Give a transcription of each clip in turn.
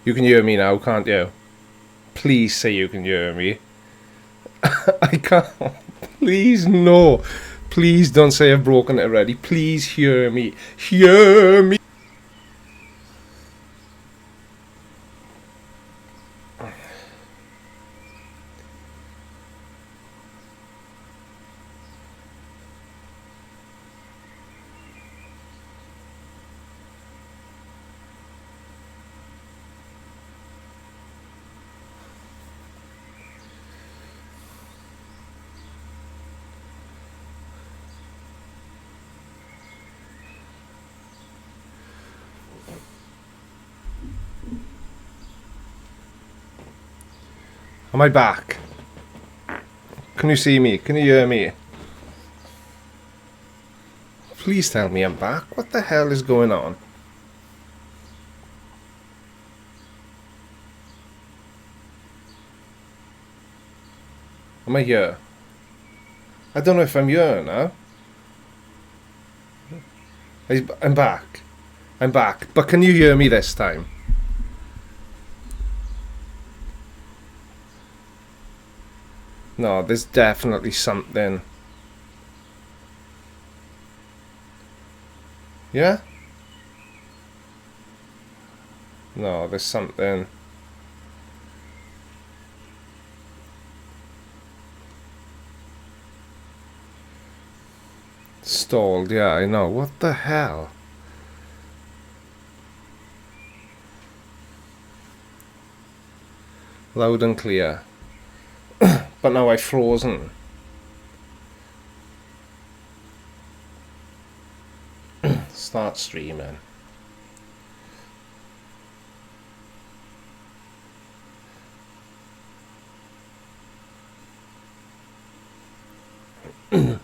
You can hear me now, can't you? Please say you can hear me. I can't. Please, no. Please don't say I've broken it already. Please hear me. Hear me. Am I back? Can you see me? Can you hear me? Please tell me I'm back. What the hell is going on? Am I here? I don't know if I'm here now. I'm back. I'm back. But can you hear me this time? No, there's definitely something. Yeah? No, there's something. Stalled, yeah, I know. What the hell? Loud and clear. But now I've frozen. Start streaming. Am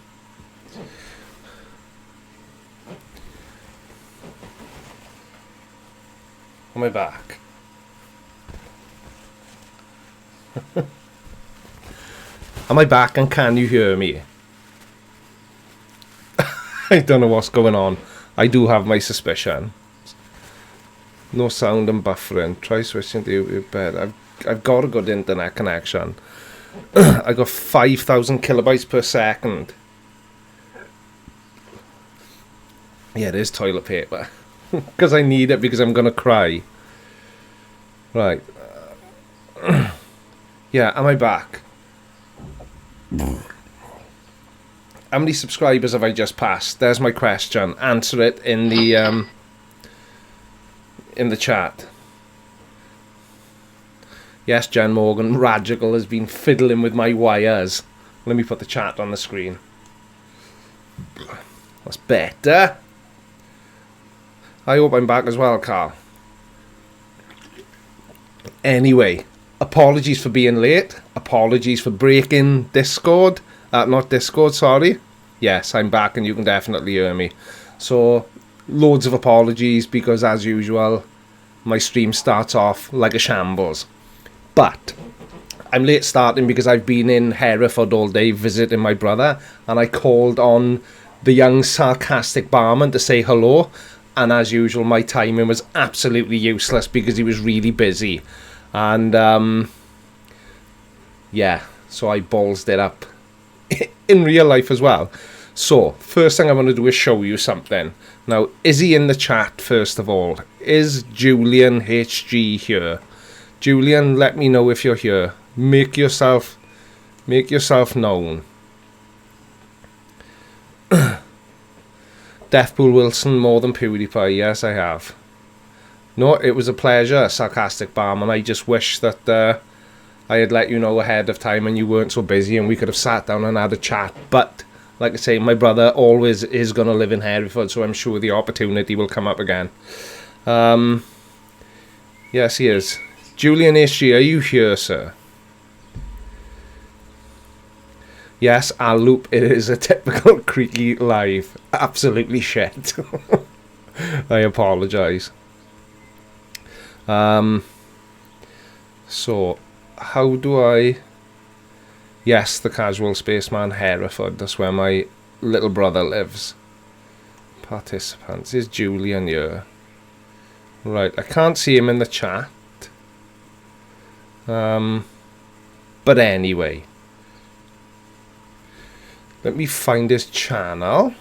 I back? Am I back and can you hear me? I don't know what's going on. I do have my suspicion. No sound and buffering. Try switching to YouTube bed. I've got a good internet connection. I got 5,000 kilobytes per second. Yeah, it is toilet paper. Because I need it because I'm gonna cry. Right. Yeah, am I back? How many subscribers have I just passed? There's my question. Answer it in the chat. Yes, Jen Morgan, Radical has been fiddling with my wires. Let me put the chat on the screen. That's better. I hope I'm back as well, Carl. Anyway, apologies for being late. Apologies for breaking Discord. Not Discord, sorry. Yes, I'm back and you can definitely hear me. So, loads of apologies because, as usual, my stream starts off like a shambles. But I'm late starting because I've been in Hereford all day visiting my brother, and I called on the young sarcastic barman to say hello, and as usual my timing was absolutely useless because he was really busy, and yeah, so I ballsed it up in real life as well. So first thing I want to do is show you something. Now, is he in the chat first of all? Is Julian HG here? Julian, let me know if you're here. Make yourself known. Deathpool Wilson more than PewDiePie. Yes, I have. No, it was a pleasure, sarcastic barman. I just wish that I had let you know ahead of time and you weren't so busy and we could have sat down and had a chat. But like I say, my brother always is going to live in Hereford, so I'm sure the opportunity will come up again. Yes, he is. Julian HG, are you here, sir? Yes, I'll loop. It is a typical Creaky live. Absolutely shit. I apologise. So, how do I... Yes, the Casual Spaceman, Hereford. That's where my little brother lives. Participants. Is Julian here? Right, I can't see him in the chat. But anyway, let me find his channel,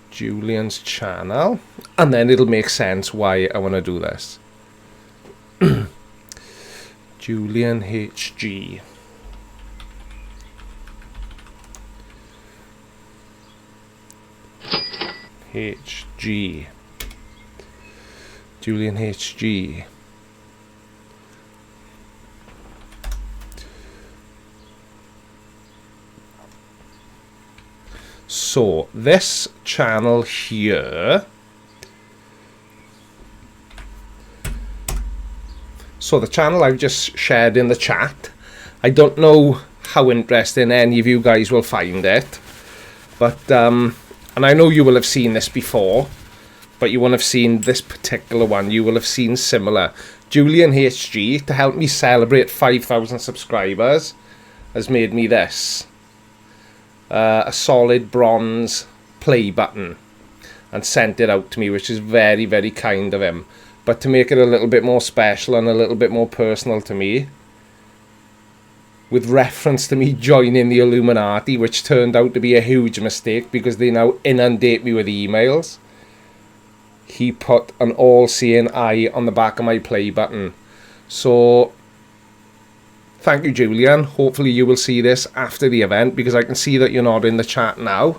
Julian's channel, and then it'll make sense why I want to do this. Julian HG. HG. Julian HG. So this channel here, so the channel I've just shared in the chat, I don't know how interesting any of you guys will find it, but and I know you will have seen this before, but you won't have seen this particular one. You will have seen similar. Julian HG, to help me celebrate 5,000 subscribers, has made me this. A solid bronze play button and sent it out to me, which is very, very kind of him. But to make it a little bit more special and a little bit more personal to me, with reference to me joining the Illuminati, which turned out to be a huge mistake because they now inundate me with emails, he put an all-seeing eye on the back of my play button. So thank you, Julian. Hopefully you will see this after the event, because I can see that you're not in the chat now.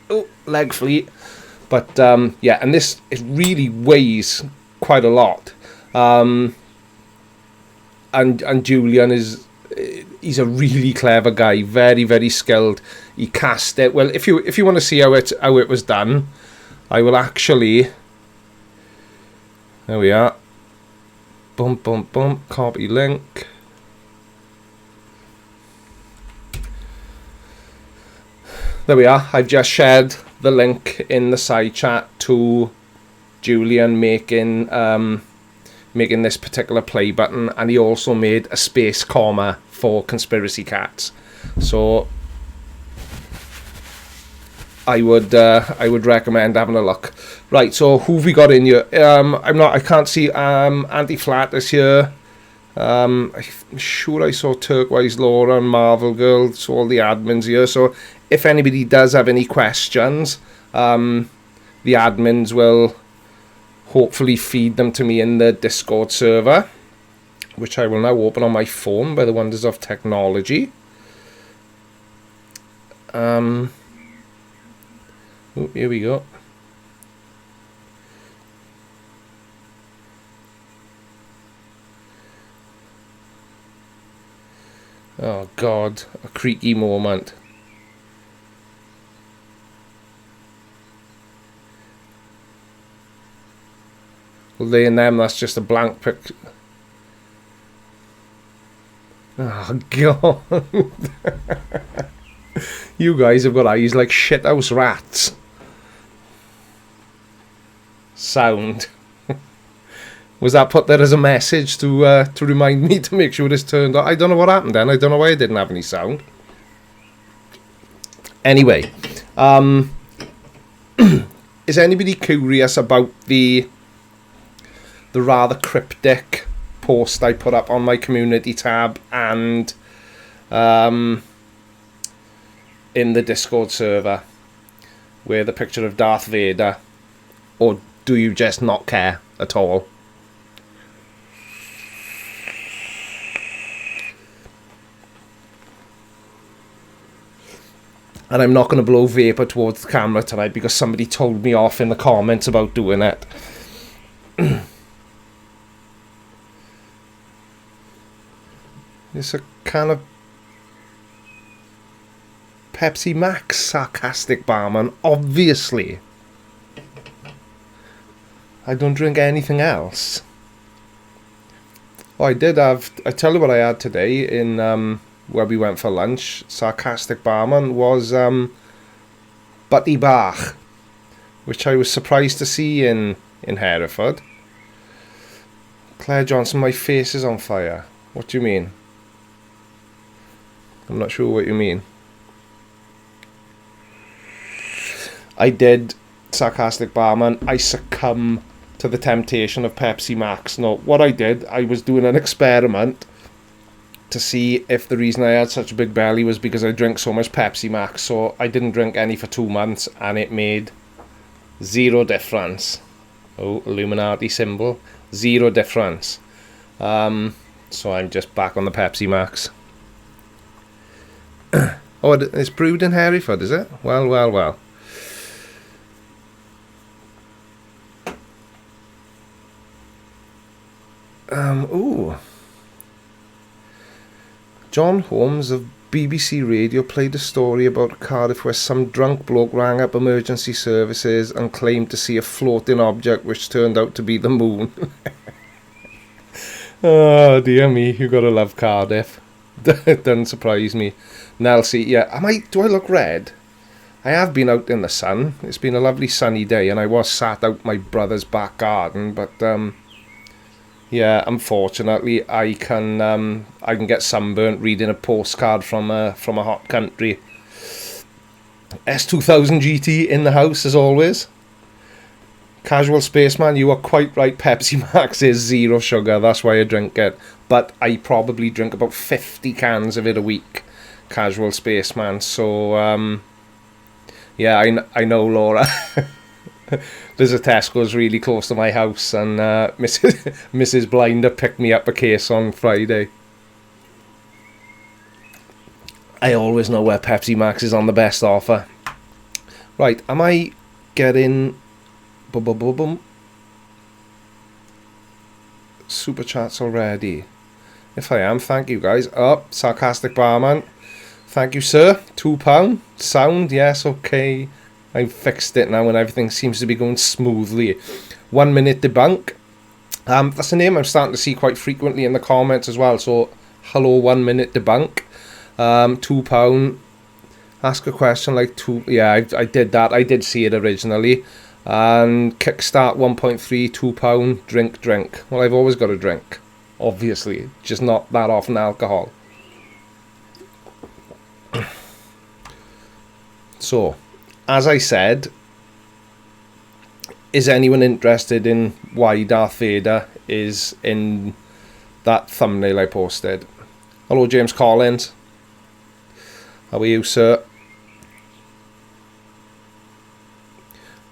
Oh, leg fleet. But yeah, and this, it really weighs quite a lot. And Julian he's a really clever guy, very, very skilled. He cast it well. If you want to see how it was done, I will actually, there we are, bump, copy link. There we are. I've just shared the link in the side chat to Julian making this particular play button, and he also made a space comma for conspiracy cats. So I would recommend having a look. Right, so who've we got in here? I can't see Anti-Flat is here. I'm sure I saw Turquoise Laura and Marvel Girl, so all the admins here. So if anybody does have any questions, the admins will hopefully feed them to me in the Discord server, which I will now open on my phone by the wonders of technology. Oh, here we go. Oh God, a creaky moment. Well, they and them, that's just a blank picture. Oh God. You guys have got eyes like shithouse rats. Sound. Was that put there as a message to remind me to make sure this turned on? I don't know what happened then. I don't know why I didn't have any sound. Anyway, is anybody curious about the rather cryptic post I put up on my community tab and in the Discord server, where the picture of Darth Vader, or do you just not care at all? And I'm not going to blow vapor towards the camera tonight because somebody told me off in the comments about doing it. It's a kind of Pepsi Max, sarcastic barman, obviously. I don't drink anything else. Oh, I tell you what I had today in where we went for lunch. Sarcastic barman was Butty Bach, which I was surprised to see in Hereford. Claire Johnson, my face is on fire. What do you mean? I'm not sure what you mean. I did Sarcastic Barman. I succumb to the temptation of Pepsi Max. No, what I did, I was doing an experiment to see if the reason I had such a big belly was because I drink so much Pepsi Max. So I didn't drink any for 2 months, and it made zero difference. Oh, Illuminati symbol. Zero difference. So I'm just back on the Pepsi Max. Oh, it's brewed in Hereford, is it? Well, well, well. Ooh. John Holmes of BBC Radio played a story about Cardiff where some drunk bloke rang up emergency services and claimed to see a floating object which turned out to be the moon. Oh, dear me, you gotta love Cardiff. It doesn't surprise me. Nelsie, yeah, do I look red? I have been out in the sun. It's been a lovely sunny day, and I was sat out my brother's back garden, but yeah, unfortunately, I can get sunburnt reading a postcard from a hot country. S2000 GT in the house as always. Casual Spaceman, you are quite right. Pepsi Max is zero sugar. That's why I drink it. But I probably drink about 50 cans of it a week. Casual Spaceman. So yeah, I know, Laura. There's a Tesco's really close to my house, and Mrs. Blinder picked me up a case on Friday. I always know where Pepsi Max is on the best offer. Right, am I getting super chats already? If I am, thank you guys. Oh, Sarcastic Barman, thank you, sir. £2 sound, yes, okay. I've fixed it now and everything seems to be going smoothly. 1 minute debunk. That's a name I'm starting to see quite frequently in the comments as well. So, hello, 1 minute debunk. £2. Ask a question like two. Yeah, I did that. I did see it originally. And Kickstart 1.3, £2. Drink. Well, I've always got a drink. Obviously, just not that often alcohol. So, as I said, is anyone interested in why Darth Vader is in that thumbnail I posted? Hello, James Collins. How are you, sir?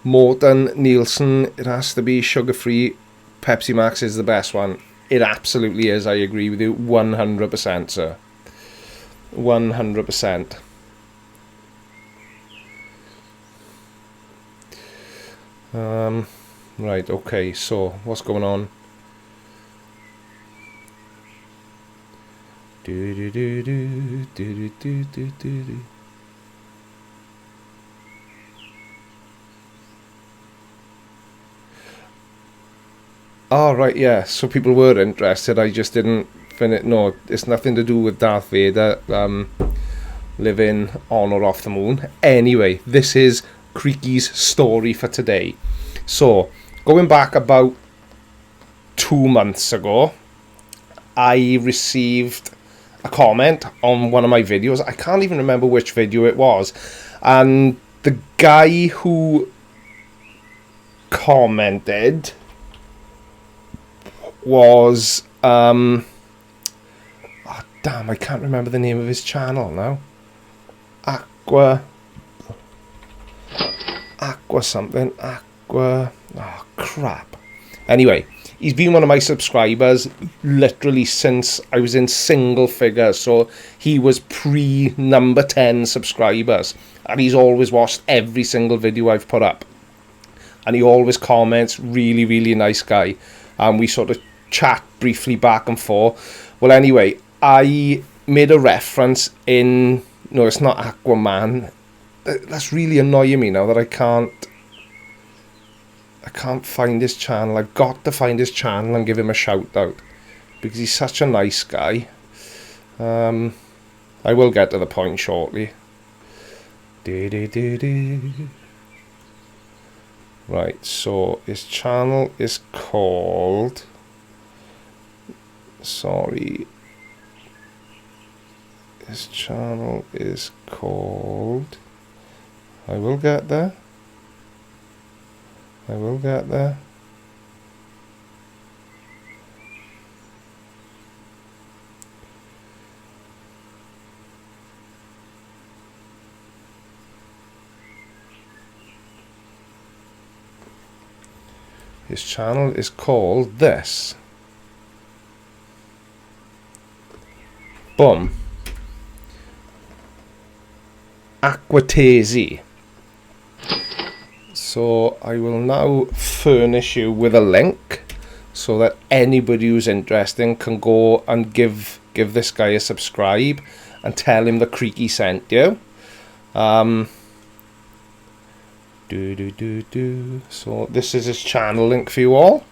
Morton Nielsen, it has to be sugar-free. Pepsi Max is the best one. It absolutely is. I agree with you 100%, sir. 100%. Right, okay, so what's going on? Oh, right, yeah, so people were interested, I just didn't finish. No, it's nothing to do with Darth Vader living on or off the moon. Anyway, this is Creaky's story for today. So, going back about 2 months ago, I received a comment on one of my videos. I can't even remember which video it was. And the guy who commented was... oh, damn, I can't remember the name of his channel now. Aqua something. Oh, crap. Anyway, he's been one of my subscribers literally since I was in single figures. So he was pre-number 10 subscribers. And he's always watched every single video I've put up. And he always comments, really, really nice guy. And we sort of chat briefly back and forth. Well, anyway, I made a reference in... No, it's not Aquaman. That's really annoying me now that I can't find his channel. I've got to find his channel and give him a shout out because he's such a nice guy. I will get to the point shortly. Right, so his channel is called... Sorry. His channel is called... I will get there. His channel is called this. Boom. Aquatesi. So I will now furnish you with a link so that anybody who's interested can go and give this guy a subscribe and tell him the Creaky sent you. So this is his channel link for you all.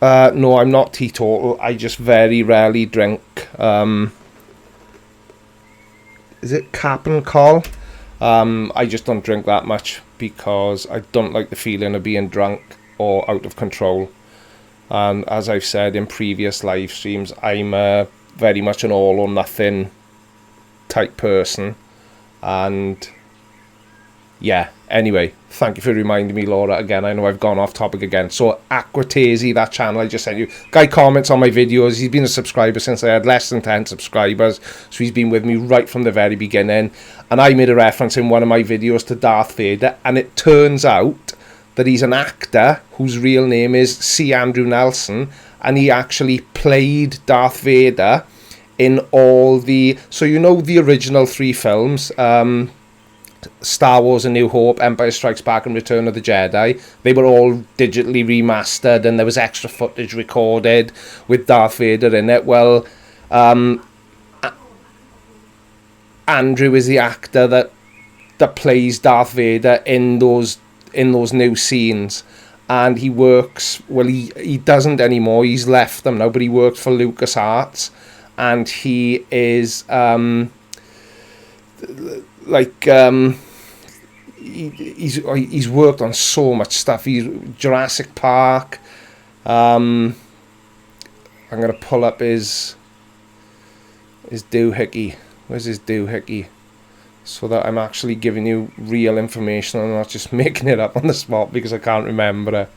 No, I'm not teetotal. I just very rarely drink. Is it Cap and Col? I just don't drink that much because I don't like the feeling of being drunk or out of control. And as I've said in previous live streams, I'm very much an all or nothing type person. And yeah, anyway, thank you for reminding me, Laura, again. I know I've gone off topic again. So Aquatesi, that channel I just sent you, guy comments on my videos. He's been a subscriber since I had less than 10 subscribers, so he's been with me right from the very beginning. And I made a reference in one of my videos to Darth Vader, and it turns out that he's an actor whose real name is C. Andrew Nelson, and he actually played Darth Vader in all the, so you know the original 3 films, Star Wars: A New Hope, Empire Strikes Back and Return of the Jedi. They were all digitally remastered and there was extra footage recorded with Darth Vader in it. Well, Andrew is the actor that plays Darth Vader in those new scenes, and he works, well, he doesn't anymore, he's left them now, but he works for LucasArts, and he is he's worked on so much stuff. He's Jurassic Park. I'm gonna pull up his doohickey. Where's his doohickey? So that I'm actually giving you real information and not just making it up on the spot because I can't remember it.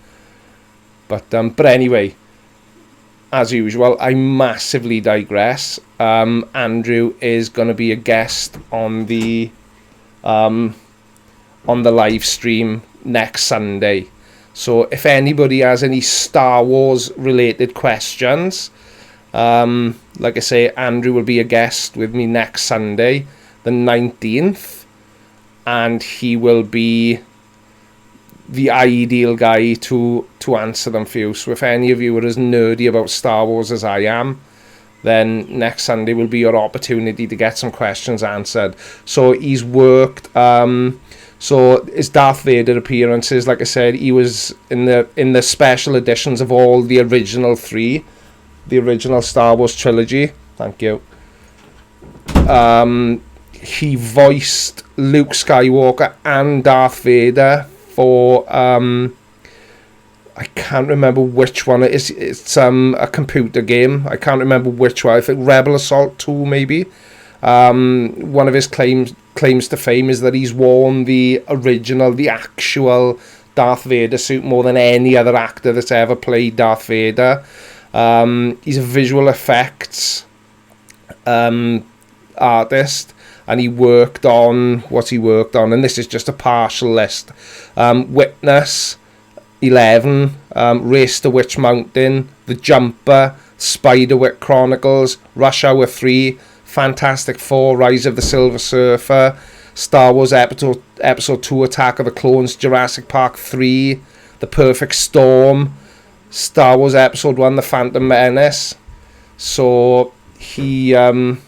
But anyway, as usual, I massively digress. Andrew is going to be a guest on the live stream next Sunday. So if anybody has any Star Wars related questions, like I say, Andrew will be a guest with me next Sunday, the 19th, and he will be the ideal guy to answer them for you. So if any of you are as nerdy about Star Wars as I am, then next Sunday will be your opportunity to get some questions answered. So he's worked, so his Darth Vader appearances, like I said, he was in the special editions of all the original 3, the original Star Wars trilogy. Thank you. He voiced Luke Skywalker and Darth Vader for I can't remember which one it is. It's a computer game. I can't remember which one. I think Rebel Assault 2 maybe. One of his claims to fame is that he's worn the actual Darth Vader suit more than any other actor that's ever played Darth Vader. He's a visual effects artist, and he worked on and this is just a partial list: Witness, 11, Race to Witch Mountain, The Jumper, Spiderwick Chronicles, Rush Hour 3, Fantastic Four, Rise of the Silver Surfer, Star Wars Episode 2, Attack of the Clones, Jurassic Park 3, The Perfect Storm, Star Wars Episode 1, The Phantom Menace. So he's going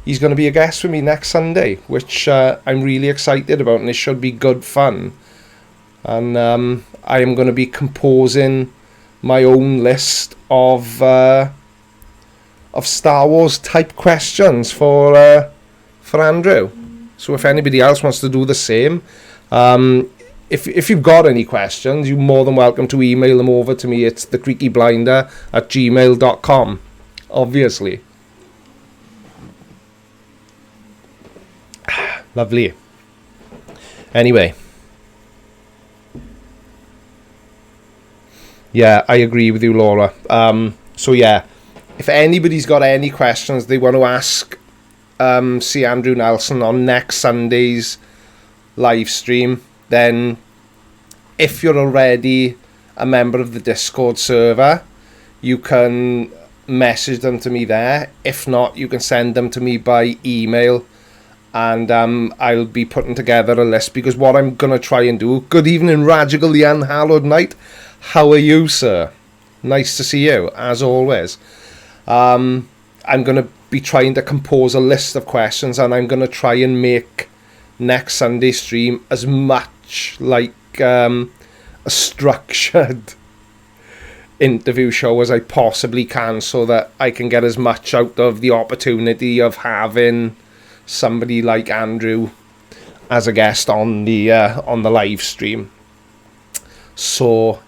to be a guest with me next Sunday, which I'm really excited about, and it should be good fun. And I am going to be composing my own list of Star Wars type questions for Andrew. So if anybody else wants to do the same, if you've got any questions, you're more than welcome to email them over to me. It's thecreakyblinder@gmail.com, obviously. Lovely. Anyway. Yeah, I agree with you, Laura. So yeah, if anybody's got any questions they want to ask see Andrew Nelson on next Sunday's live stream, then if you're already a member of the Discord server, you can message them to me there. If not, you can send them to me by email, and I'll be putting together a list, because what I'm going to try and do... Good evening, Radical the Unhallowed Knight. How are you, sir? Nice to see you, as always. I'm going to be trying to compose a list of questions, and I'm going to try and make next Sunday's stream as much like a structured interview show as I possibly can, so that I can get as much out of the opportunity of having somebody like Andrew as a guest on the live stream. So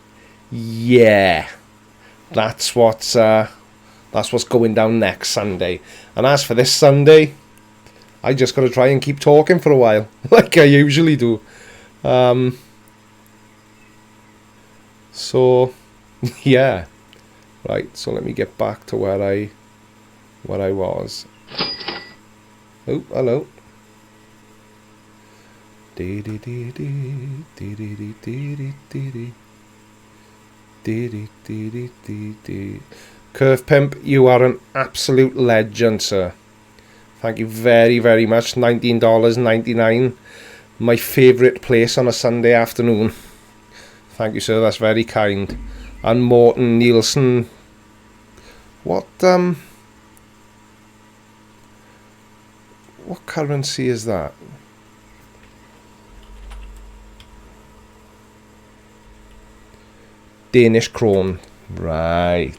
yeah, that's what's going down next Sunday. And as for this Sunday, I just got to try and keep talking for a while, like I usually do. So yeah, right. So let me get back to where I was. Oh, hello. Curve Pimp, you are an absolute legend, sir. Thank you very, very much. $19.99. My favourite place on a Sunday afternoon. Thank you, sir. That's very kind. And Morton Nielsen. What currency is that? Danish krone. Right.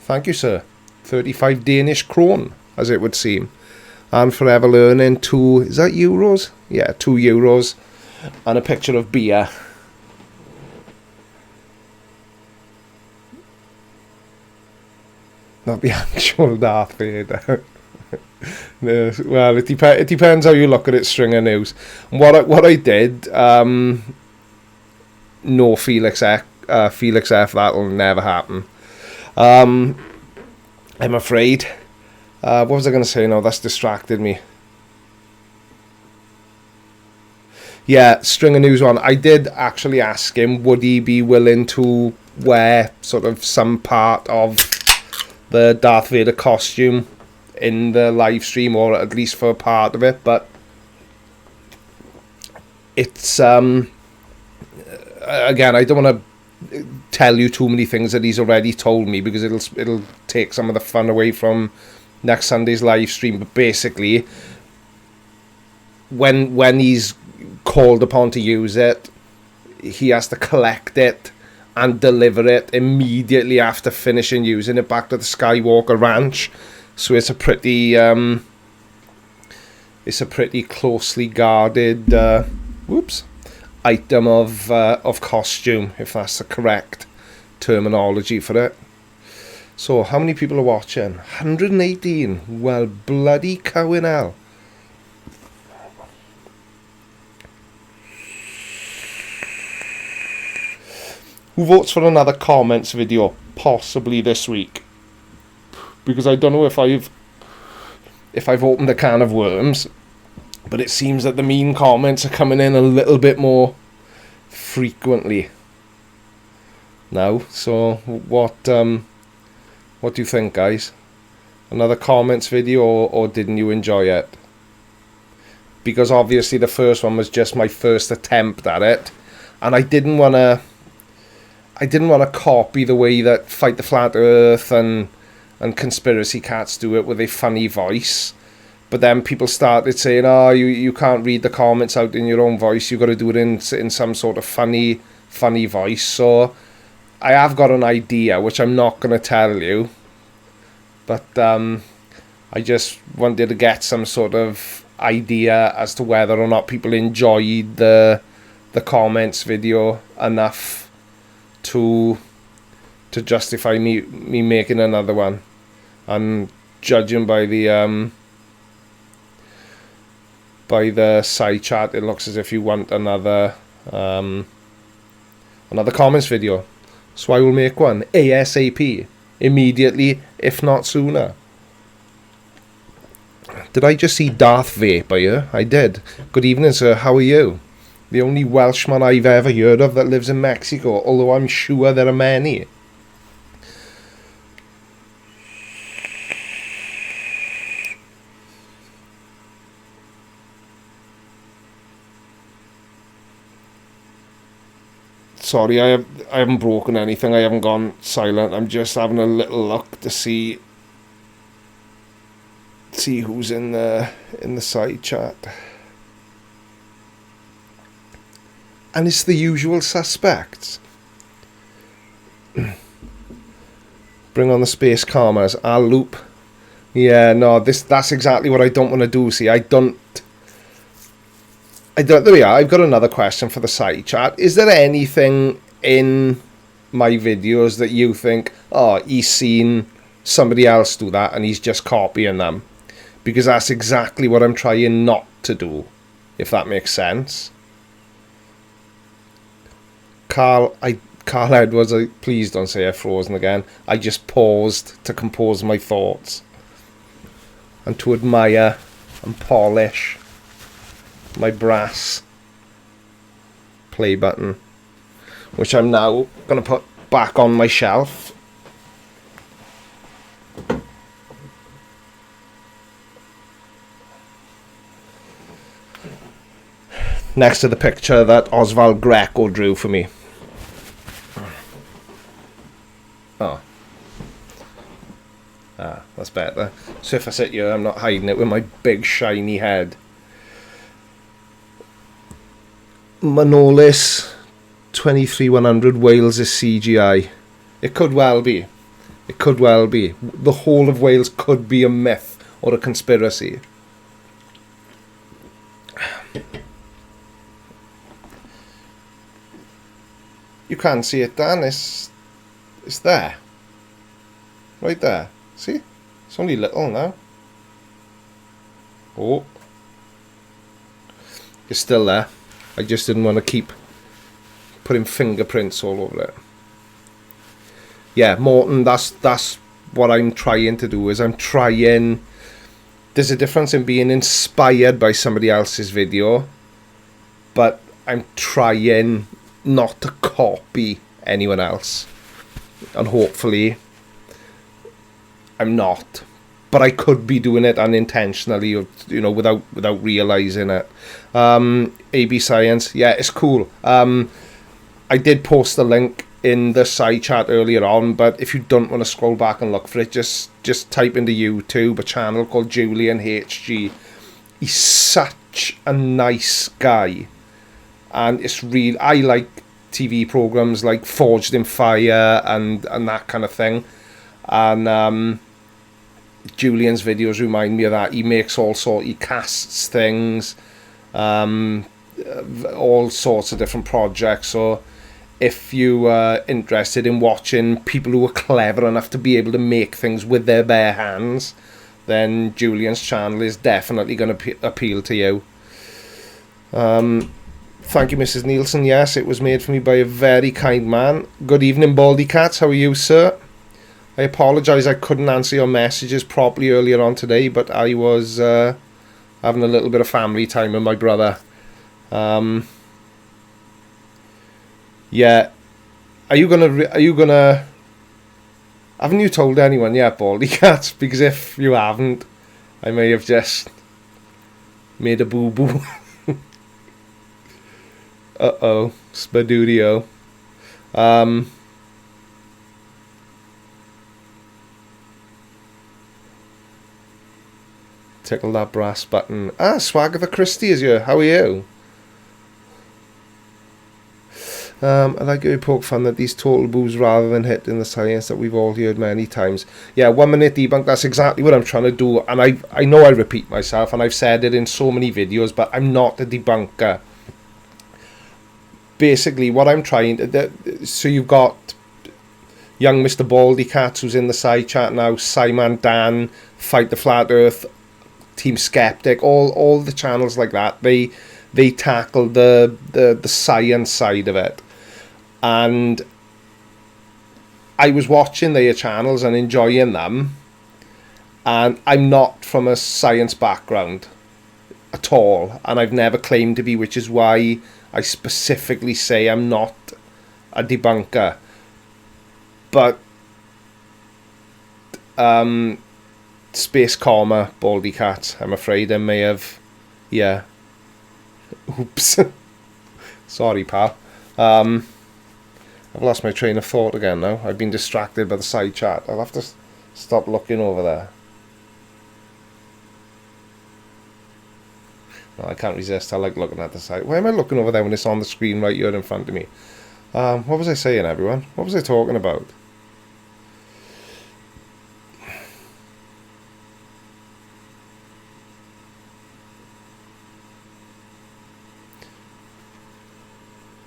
Thank you, sir. 35 Danish krone, as it would seem. And Forever Learning, 2... Is that euros? Yeah, 2 euros. And a picture of beer. Not the actual Darth Vader. No, well, it depends how you look at it, Stringer News. What I did, no Felix F, that'll never happen. I'm afraid. What was I going to say? No, that's distracted me. Yeah, Stringer News one. I did actually ask him, would he be willing to wear sort of some part of the Darth Vader costume in the live stream, or at least for a part of it, but it's again, I don't want to tell you too many things that he's already told me, because it'll take some of the fun away from next Sunday's live stream. But basically, when he's called upon to use it, he has to collect it and deliver it immediately after finishing using it back to the Skywalker Ranch. So it's a pretty closely guarded item of costume, if that's the correct terminology for it. So how many people are watching? 118. Well, bloody cow in hell. Who votes for another comments video, possibly this week? Because I don't know if I've opened a can of worms, but it seems that the mean comments are coming in a little bit more frequently now. So what do you think, guys? Another comments video, or didn't you enjoy it? Because obviously the first one was just my first attempt at it, and I didn't want to copy the way that Fight the Flat Earth and Conspiracy Cats do it with a funny voice. But then people started saying, oh, you can't read the comments out in your own voice, you've got to do it in some sort of funny voice. So I have got an idea, which I'm not going to tell you, but I just wanted to get some sort of idea as to whether or not people enjoyed the comments video enough to justify me making another one. And judging by the side chat, it looks as if you want another comments video. So I will make one ASAP, immediately, if not sooner. Did I just see Darth Vader here? I did. Good evening, sir. How are you? The only Welshman I've ever heard of that lives in Mexico, although I'm sure there are many. Sorry, I haven't broken anything. I haven't gone silent. I'm just having a little look to see who's in the side chat. And it's the usual suspects. Bring on the space commas. I'll loop. Yeah, no, that's exactly what I don't want to do. See, I don't. There we are. I've got another question for the side chat. Is there anything in my videos that you think, oh, he's seen somebody else do that and he's just copying them? Because that's exactly what I'm trying not to do, if that makes sense. Carl Edwards, please don't say I've frozen again. I just paused to compose my thoughts and to admire and polish my brass play button, which I'm now going to put back on my shelf. Next to the picture that Oswald Greco drew for me. Oh. Ah, that's better. So if I sit here, I'm not hiding it with my big shiny head. Manolis 23100 Wales is CGI. It could well be. It could well be. The whole of Wales could be a myth or a conspiracy. You can't see it, Dan. It's there. Right there. See? It's only little now. Oh. It's still there. I just didn't want to keep putting fingerprints all over it. Yeah, Morton, that's what I'm trying to do. Is I'm trying. There's a difference in being inspired by somebody else's video, but I'm trying not to copy anyone else, and hopefully I'm not. But I could be doing it unintentionally, or, you know, without realizing it. AB Science, yeah, it's cool. I did post the link in the side chat earlier on, but if you don't want to scroll back and look for it, just type into YouTube a channel called Julian HG. He's such a nice guy, and it's real. I like TV programs like Forged in Fire and that kind of thing, and Julian's videos remind me of that. He makes he casts things, all sorts of different projects. So if you are interested in watching people who are clever enough to be able to make things with their bare hands, then Julian's channel is definitely going to appeal to you. Thank you, Mrs. Nielsen. Yes, it was made for me by a very kind man. Good evening, Baldy Cats. How are you, sir? I apologise I couldn't answer your messages properly earlier on today, but I was having a little bit of family time with my brother. Yeah. Are you gonna haven't you told anyone yet, Baldy Cats? Because if you haven't, I may have just made a boo-boo. Uh-oh. Spadudio. Tickle that brass button. Ah, Swagger the Christie is here. How are you? I like your poke fun that these total boos rather than hitting the science that we've all heard many times. Yeah, 1 minute debunk, that's exactly what I'm trying to do. And I know I repeat myself, and I've said it in so many videos, but I'm not a debunker. Basically, what I'm trying to... So you've got young Mr. Baldy Cats, who's in the side chat now, Simon, Dan, Fight the Flat Earth, Team Skeptic, all the channels like that, they tackle the science side of it. And I was watching their channels and enjoying them, And I'm not from a science background at all, and I've never claimed to be, which is why I specifically say I'm not a debunker. But space comma baldy cat, I'm afraid I may have, yeah, oops. Sorry, pal. I've lost my train of thought again now. I've been distracted by the side chat. I'll have to stop looking over there. No, I can't resist. I like looking at the side. Why am I looking over there when it's on the screen right here in front of me? What was I saying, everyone? What was I talking about?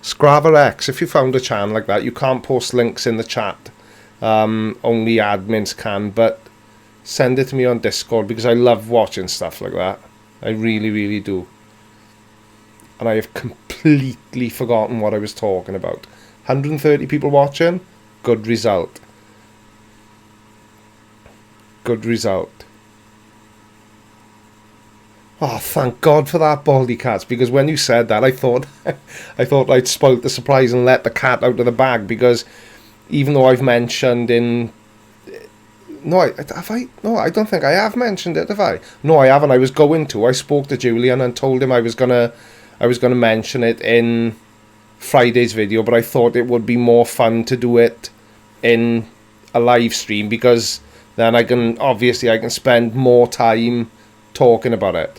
Scrava X, if you found a channel like that, you can't post links in the chat. Only admins can, but send it to me on Discord because I love watching stuff like that. I really, really do. And I have completely forgotten what I was talking about. 130 people watching? Good result. Good result. Oh, thank God for that, Baldy Cats, because when you said that, I thought I'd spoilt the surprise and let the cat out of the bag, because even though I've mentioned in... No, I don't think I have mentioned it, have I? No, I haven't. I was going to. I spoke to Julian and told him I was gonna mention it in Friday's video, but I thought it would be more fun to do it in a live stream, because then I can spend more time talking about it.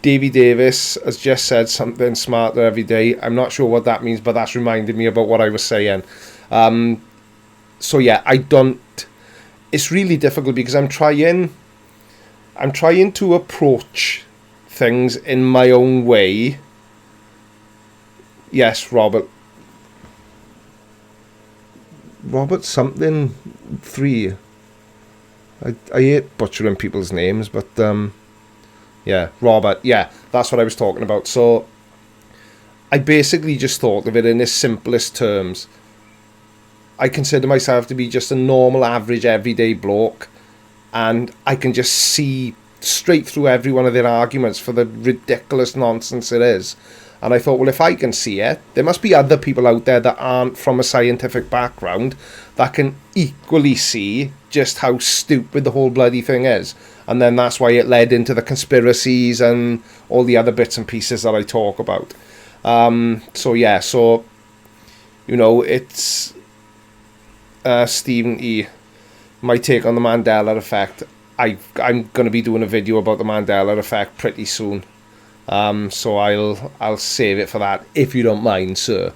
Davey Davis has just said something smarter every day. I'm not sure what that means, but that's reminded me about what I was saying. So yeah, it's really difficult because I'm trying to approach things in my own way. Yes, Robert something 3. I hate butchering people's names, but yeah, Robert, yeah, that's what I was talking about. So I basically just thought of it in its simplest terms. I consider myself to be just a normal, average, everyday bloke, and I can just see straight through every one of their arguments for the ridiculous nonsense it is. And I thought, well, if I can see it, there must be other people out there that aren't from a scientific background that can equally see just how stupid the whole bloody thing is. And then that's why it led into the conspiracies and all the other bits and pieces that I talk about. So yeah, so, you know, it's Stephen E. My take on the Mandela effect. I'm going to be doing a video about the Mandela effect pretty soon. So I'll save it for that, if you don't mind, sir.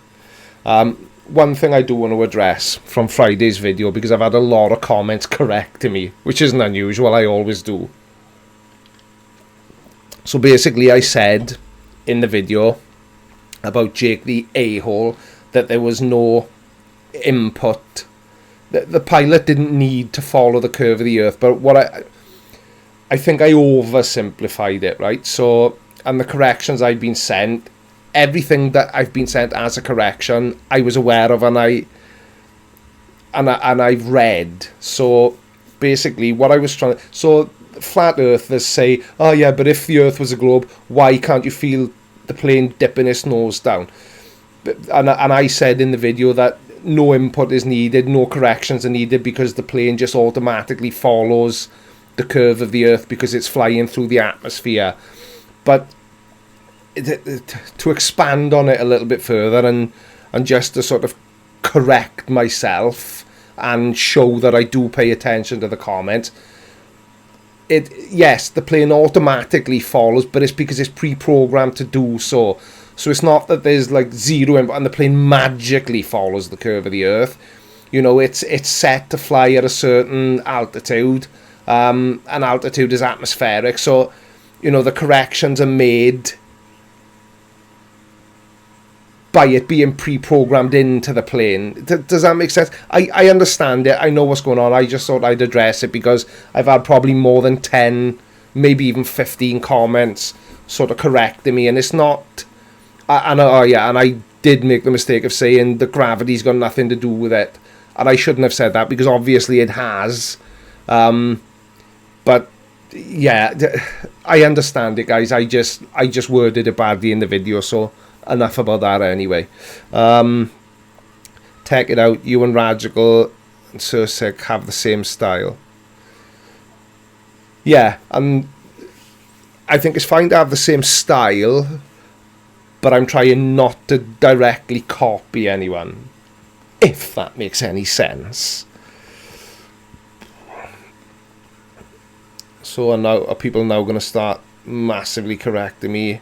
One thing I do want to address from Friday's video, because I've had a lot of comments correcting me, which isn't unusual, I always do. So basically I said in the video about Jake the a-hole that there was no input. The pilot didn't need to follow the curve of the Earth, but what I think I oversimplified it, right? So, and the corrections I've been sent, everything that I've been sent as a correction, I was aware of, and I've read. So basically, what I was trying. So flat earthers say, "Oh yeah, but if the Earth was a globe, why can't you feel the plane dipping its nose down?" And I said in the video that no input is needed, no corrections are needed, because the plane just automatically follows the curve of the Earth because it's flying through the atmosphere. But to expand on it a little bit further and just to sort of correct myself and show that I do pay attention to the comments, yes, the plane automatically follows, but it's because it's pre-programmed to do so. So it's not that there's like zero input and the plane magically follows the curve of the Earth. You know, it's set to fly at a certain altitude. And altitude is atmospheric, so you know the corrections are made by it being pre-programmed into the plane. Does that make sense? I understand it. I know what's going on. I just thought I'd address it because I've had probably more than 10, maybe even 15 comments sort of correcting me, and it's not. And I did make the mistake of saying that gravity's got nothing to do with it, and I shouldn't have said that because obviously it has. But yeah, I understand it, guys. I just worded it badly in the video, so enough about that anyway. Check it out. You and Radical and Sursec have the same style. Yeah, and I think it's fine to have the same style, but I'm trying not to directly copy anyone, if that makes any sense. So now are people now going to start massively correcting me?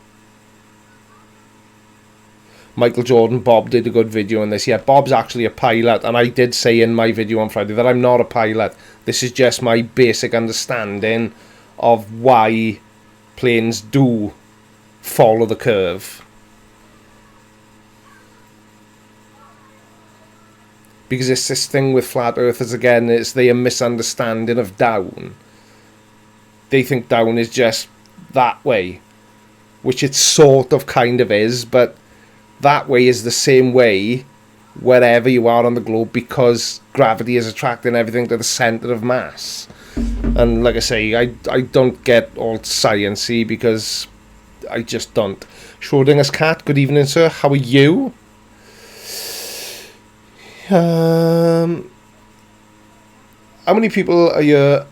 Michael Jordan, Bob did a good video on this. Yeah, Bob's actually a pilot, and I did say in my video on Friday that I'm not a pilot. This is just my basic understanding of why planes do follow the curve. Because it's this thing with flat earthers again, it's their misunderstanding of down. They think down is just that way, which it sort of kind of is, but that way is the same way wherever you are on the globe, because gravity is attracting everything to the centre of mass. And like I say, I don't get all sciencey, because I just don't. Schrodinger's cat, good evening, sir. How are you? How many people are here?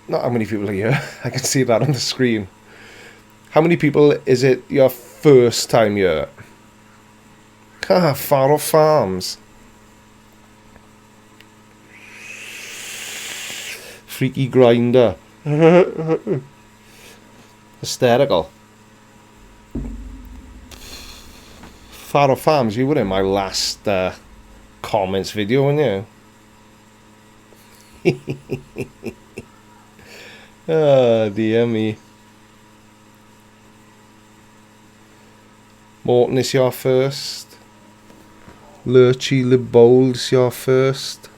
Not how many people are here. I can see that on the screen. How many people is it your first time here? Far Off Farms. Freaky Grinder. Hysterical. Far Off Farms, you were in my last comments video, weren't you? Oh, dear me. Morton is your first. Lurchy LeBold's your first.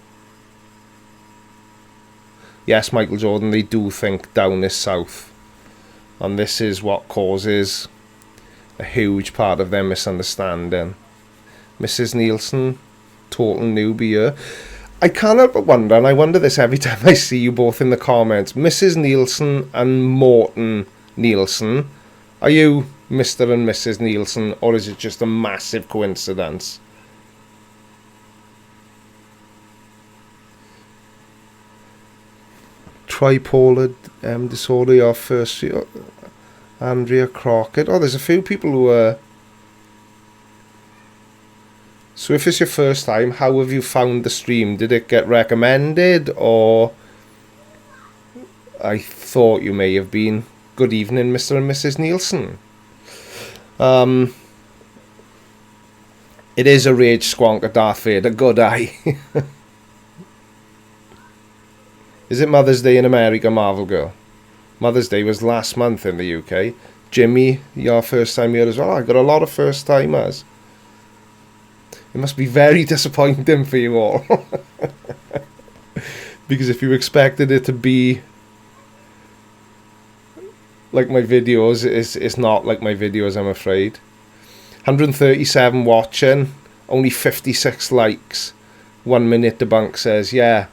Yes, Michael Jordan, they do think down is south. And this is what causes a huge part of their misunderstanding. Mrs. Nielsen, total newbie here. I can't help but wonder, and I wonder this every time I see you both in the comments. Mrs. Nielsen and Morton Nielsen, are you Mr. and Mrs. Nielsen, or is it just a massive coincidence? Tripolar disorder, your first year. Andrea Crockett. Oh, there's a few people who are... So if it's your first time, how have you found the stream? Did it get recommended, or... I thought you may have been. Good evening, Mr. and Mrs. Nielsen. It is a rage squonker, Darth Vader. Good eye. Is it Mother's Day in America, Marvel Girl? Mother's Day was last month in the UK. Jimmy, your first time here as well. I got a lot of first timers. It must be very disappointing for you all. Because if you expected it to be like my videos, it's not like my videos, I'm afraid. 137 watching, only 56 likes. 1 minute debunk says, yeah,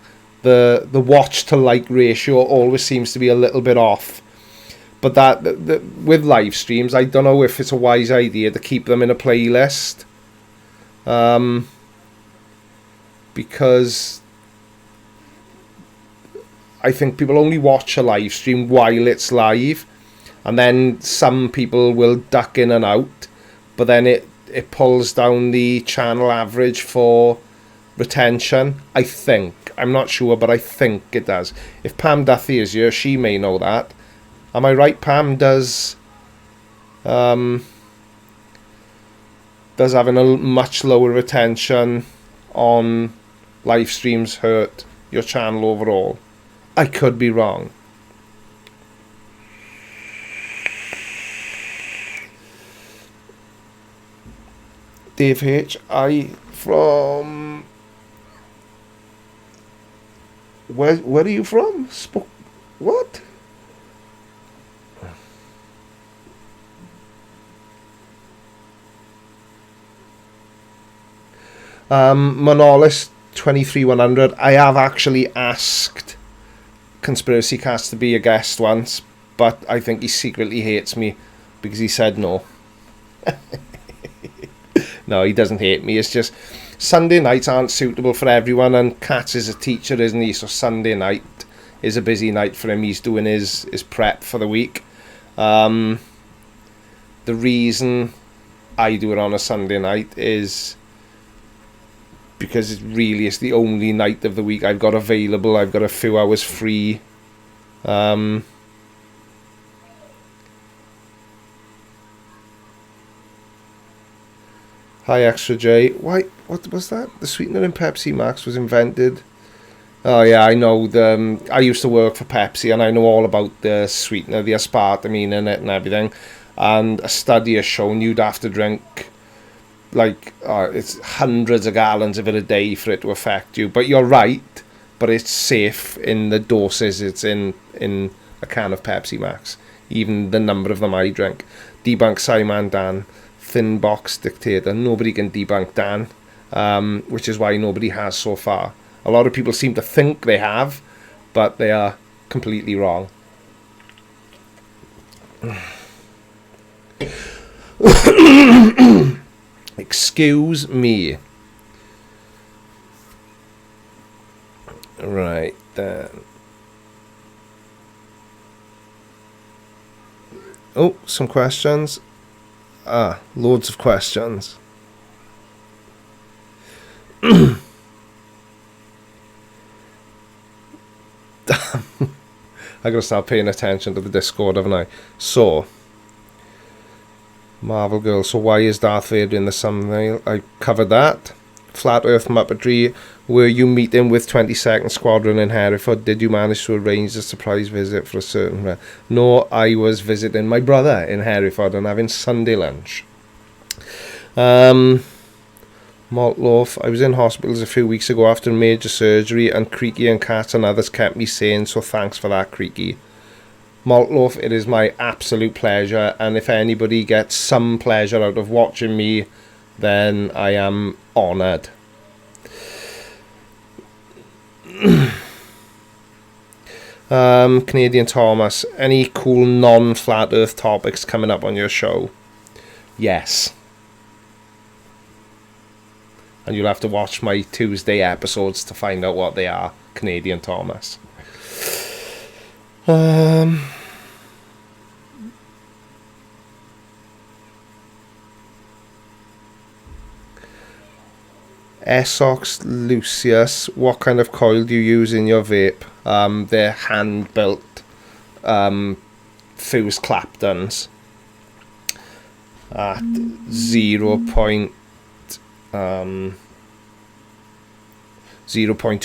the watch to like ratio always seems to be a little bit off. But that with live streams, I don't know if it's a wise idea to keep them in a playlist. Because I think people only watch a live stream while it's live, and then some people will duck in and out, but then it pulls down the channel average for retention. I think. I'm not sure, but I think it does. If Pam Duthie is here, she may know that. Am I right? Pam does having a much lower retention on live streams hurt your channel overall? I could be wrong. Dave H. I from... Where are you from? What? Monolith 23100. I have actually asked Conspiracy Cast to be a guest once, but I think he secretly hates me because he said no. No, he doesn't hate me. It's just Sunday nights aren't suitable for everyone, and Katz is a teacher, isn't he? So Sunday night is a busy night for him. He's doing his prep for the week. The reason I do it on a Sunday night is because it's the only night of the week I've got available. I've got a few hours free. Hi, Extra J. Why? What was that? The sweetener in Pepsi Max was invented. Oh yeah, I know. I used to work for Pepsi, and I know all about the sweetener, the aspartame in it, and everything. And a study has shown you'd have to drink like it's hundreds of gallons of it a day for it to affect you. But you're right. But it's safe in the doses it's in a can of Pepsi Max. Even the number of them I drink. Debunk Simon Dan. Thin box dictator. Nobody can debunk Dan, which is why nobody has so far. A lot of people seem to think they have, but they are completely wrong. Excuse me. Right then. Oh, some questions. Loads of questions. I gotta start paying attention to the Discord, haven't I? So, Marvel Girl. So why is Darth Vader in the thumbnail? I covered that. Flat Earth Muppetry. Were you meeting with 22nd Squadron in Hereford? Did you manage to arrange a surprise visit for a certain... No, I was visiting my brother in Hereford and having Sunday lunch. Malt loaf. I was in hospitals a few weeks ago after major surgery, and Creaky and Kat and others kept me sane, so thanks for that, Creaky. Malt loaf, it is my absolute pleasure, and if anybody gets some pleasure out of watching me, then I am honoured. Canadian Thomas, any cool non-flat earth topics coming up on your show? Yes. And you'll have to watch my Tuesday episodes to find out what they are, Canadian Thomas. Essox Lucius, what kind of coil do you use in your vape? They're hand-built fused Claptons at 0.2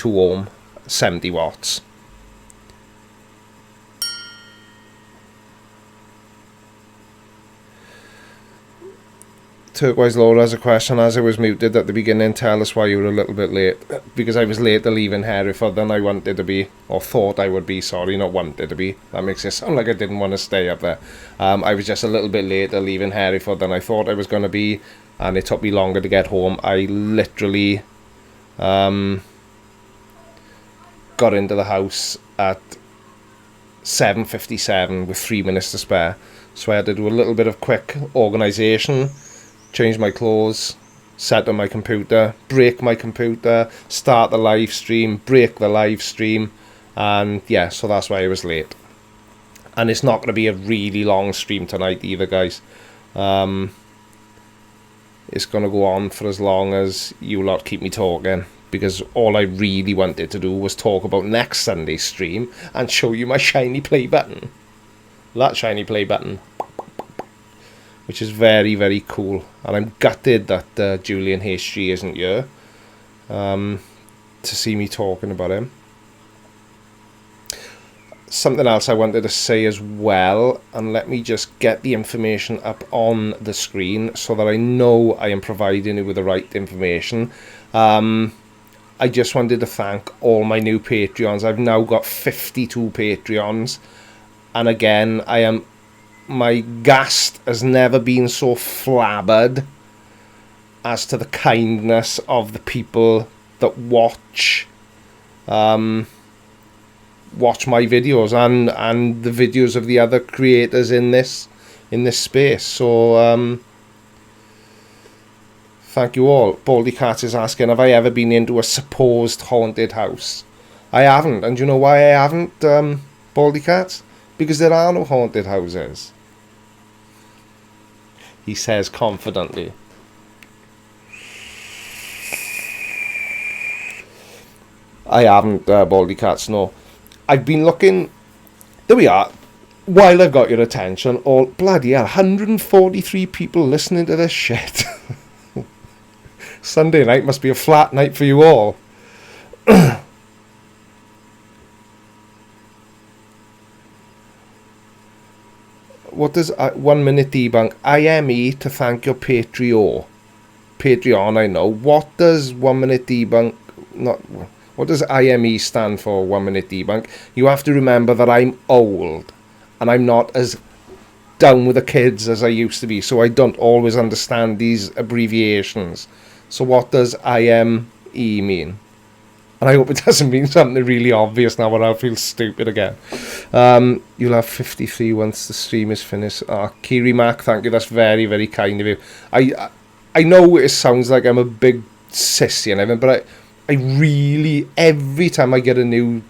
ohm, 70 watts. Turquoise Laura has a question. As I was muted at the beginning, tell us why you were a little bit late. Because I was later leaving Hereford than I wanted to be, or thought I would be, sorry, not wanted to be. That makes it sound like I didn't want to stay up there. I was just a little bit later leaving Hereford than I thought I was going to be, and it took me longer to get home. I literally got into the house at 7:57 with 3 minutes to spare. So I had to do a little bit of quick organisation. Change my clothes, set up my computer, break my computer, start the live stream, break the live stream, and yeah, so that's why I was late. And it's not going to be a really long stream tonight either, guys. It's going to go on for as long as you lot keep me talking, because all I really wanted to do was talk about next Sunday's stream and show you my shiny play button. That shiny play button, which is very, very cool. And I'm gutted that Julian HG isn't here to see me talking about him. Something else I wanted to say as well, and let me just get the information up on the screen so that I know I am providing you with the right information. I just wanted to thank all my new Patreons. I've now got 52 Patreons, and again, my ghast has never been so flabbered as to the kindness of the people that watch my videos and the videos of the other creators in this space. So thank you all. Baldy Cat is asking, have I ever been into a supposed haunted house? I haven't. And do you know why I haven't, Baldy Cat? Because there are no haunted houses. He says confidently. I haven't, Baldy Cats, no. I've been looking. There we are. While I've got your attention, all bloody hell, 143 people listening to this shit. Sunday night must be a flat night for you all. What does 1 minute debunk? IME to thank your Patreon, I know. What does 1 minute debunk not? What does IME stand for, 1 minute debunk? You have to remember that I'm old and I'm not as down with the kids as I used to be, so I don't always understand these abbreviations. So what does IME mean? And I hope it doesn't mean something really obvious now, or I'll feel stupid again. You'll have 53 once the stream is finished. Kiri Mac, thank you. That's very, very kind of you. I know it sounds like I'm a big sissy and everything, but I really, every time I get a new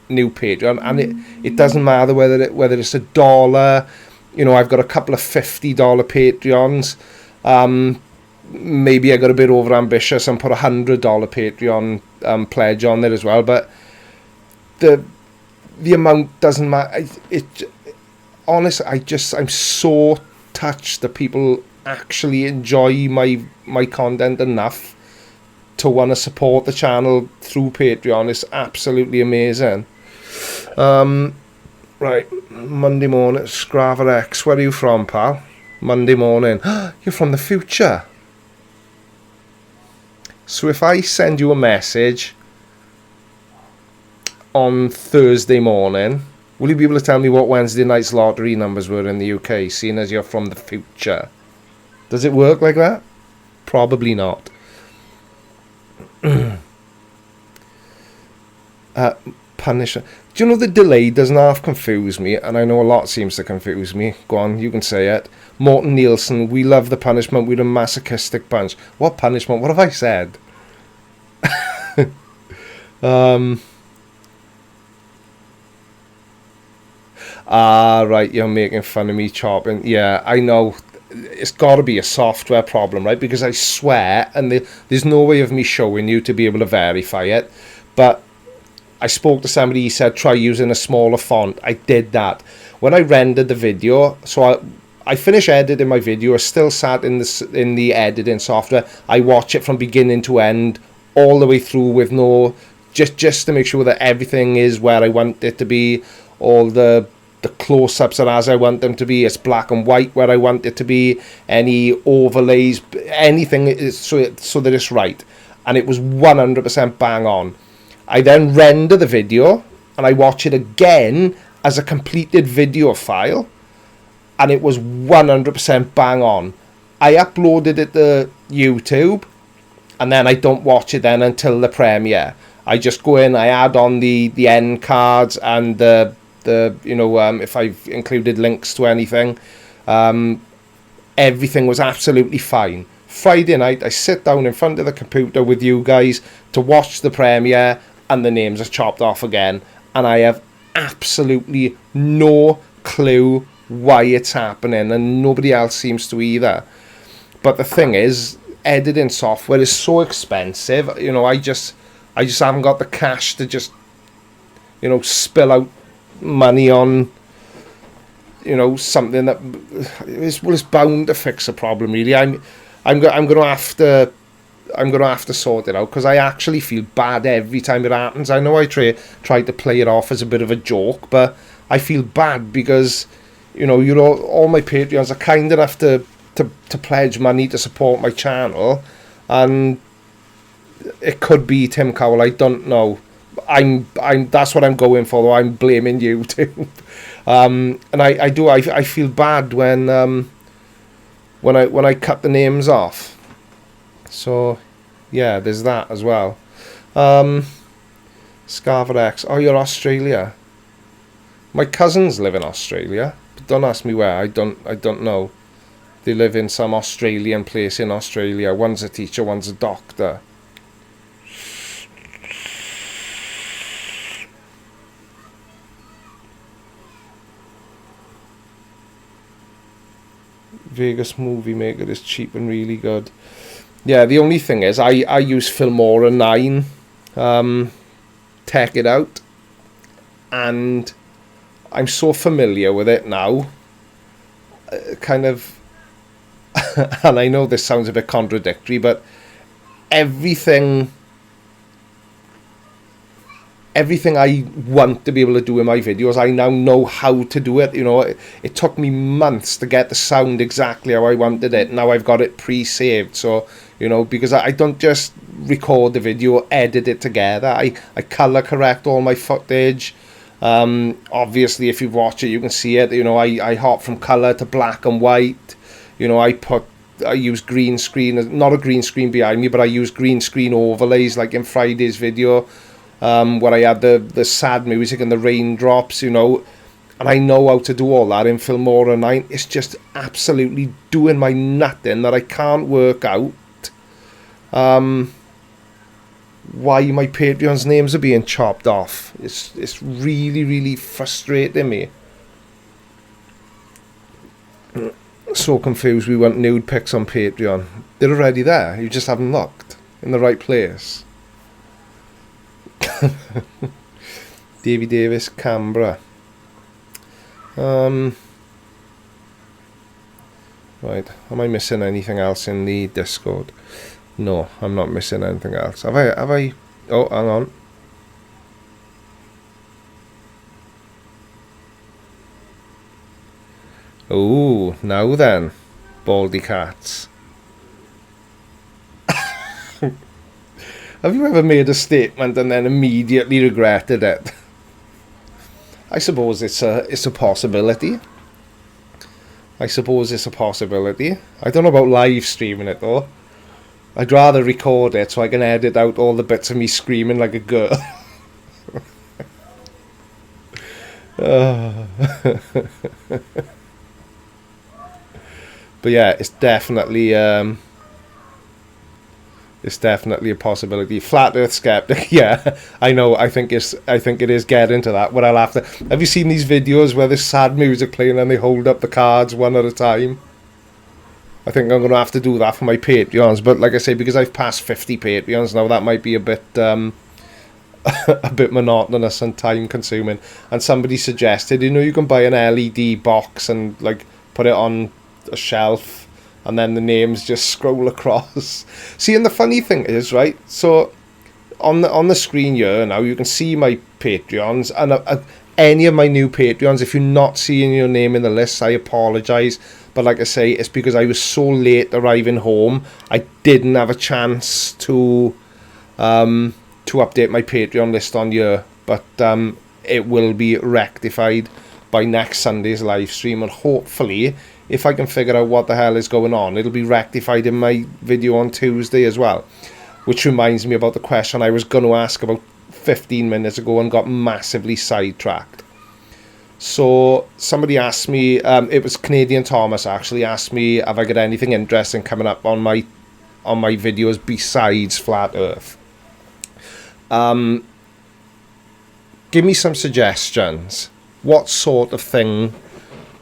Patreon, and it doesn't matter whether it's $1. You know, I've got a couple of $50 Patreons. Maybe I got a bit over ambitious and put $100 Patreon pledge on there as well, but the amount doesn't matter. Honestly, I'm so touched that people actually enjoy my content enough to want to support the channel through Patreon. It's absolutely amazing. Right, Monday morning, Scraver X, where are you from, pal? Monday morning. You're from the future. So if I send you a message on Thursday morning, will you be able to tell me what Wednesday night's lottery numbers were in the UK, seeing as you're from the future? Does it work like that? Probably not. Punisher. Do you know the delay doesn't half confuse me, and I know a lot seems to confuse me. Go on, you can say it. Morton Nielsen, we love the punishment with a masochistic punch. What punishment? What have I said? Right, you're making fun of me chopping. Yeah, I know. It's got to be a software problem, right? Because I swear, and there's no way of me showing you to be able to verify it, but I spoke to somebody, he said try using a smaller font. I did that. When I rendered the video, so I finished editing my video, I still sat in the editing software. I watch it from beginning to end, all the way through with no, just to make sure that everything is where I want it to be, all the close-ups are as I want them to be, it's black and white where I want it to be, any overlays, anything is so that it's right. And it was 100% bang on. I then render the video and I watch it again as a completed video file, and it was 100% bang on. I uploaded it to YouTube, and then I don't watch it then until the premiere. I just go in, I add on the end cards and the you know, if I've included links to anything, everything was absolutely fine. Friday night I sit down in front of the computer with you guys to watch the premiere, and the names are chopped off again, and I have absolutely no clue why it's happening, and nobody else seems to either. But the thing is, editing software is so expensive. You know, I just haven't got the cash to just, you know, spill out money on, you know, something that is bound to fix a problem. Really, I'm gonna have to sort it out, because I actually feel bad every time it happens. I know I try to play it off as a bit of a joke, but I feel bad because, you know, all my Patreons are kind enough to pledge money to support my channel, and it could be Tim Cowell. I don't know. That's what I'm going for, though. I'm blaming you too. And I feel bad when I cut the names off. So Yeah, there's that as well. Scarver X. Oh, you're Australia. My cousins live in Australia, but don't ask me where. I don't know. They live in some Australian place in Australia. One's a teacher, one's a doctor. Vegas Movie Maker is cheap and really good. Yeah, the only thing is I use Filmora 9, Tech It Out, and I'm so familiar with it now, kind of, and I know this sounds a bit contradictory, but everything I want to be able to do in my videos, I now know how to do it. You know, it took me months to get the sound exactly how I wanted it. Now I've got it pre-saved, so, you know, because I don't just record the video, edit it together. I color correct all my footage. Obviously, if you watch it, you can see it. You know, I hop from color to black and white. You know, I use green screen, not a green screen behind me, but I use green screen overlays like in Friday's video, where I had the sad music and the raindrops, you know, and I know how to do all that in Filmora 9. It's just absolutely doing my nut in that I can't work out why my Patreons' names are being chopped off. It's really, really frustrating me. So confused. We want nude pics on Patreon. They're already there. You just haven't looked in the right place. Davy Davis, Canberra. Right. Am I missing anything else in the Discord? No, I'm not missing anything else. Have I? Oh, hang on. Oh, now then, baldy cats. Have you ever made a statement and then immediately regretted it? I suppose it's a possibility. I suppose it's a possibility. I don't know about live streaming it though. I'd rather record it so I can edit out all the bits of me screaming like a girl. But yeah, it's definitely a possibility. Flat Earth skeptic, yeah, I know. I think it is getting to that. Where I'll have to. Have you seen these videos where there's sad music playing and they hold up the cards one at a time? I think I'm going to have to do that for my Patreons. But like I say, because I've passed 50 Patreons now, that might be a bit a bit monotonous and time consuming. And somebody suggested, you know, you can buy an LED box and like put it on a shelf, and then the names just scroll across. See, and the funny thing is, right, so on the screen here now you can see my Patreons, and any of my new Patreons, if you're not seeing your name in the list, I apologise, but like I say, it's because I was so late arriving home, I didn't have a chance to update my Patreon list on here, but it will be rectified by next Sunday's live stream, and hopefully, if I can figure out what the hell is going on, it'll be rectified in my video on Tuesday as well. Which reminds me about the question I was going to ask about 15 minutes ago and got massively sidetracked. So somebody asked me, it was Canadian Thomas actually asked me, have I got anything interesting coming up on my videos besides Flat Earth? Give me some suggestions. What sort of thing?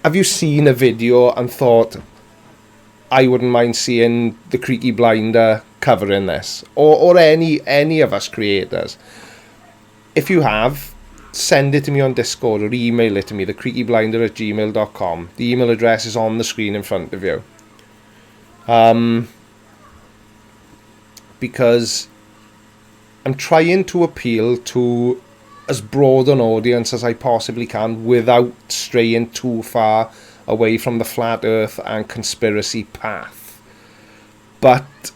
Have you seen a video and thought, I wouldn't mind seeing the Creaky Blinder covering this? Or any of us creators? If you have, send it to me on Discord or email it to me, thecreakyblinder@gmail.com. The email address is on the screen in front of you. Because I'm trying to appeal to as broad an audience as I possibly can without straying too far away from the flat earth and conspiracy path. But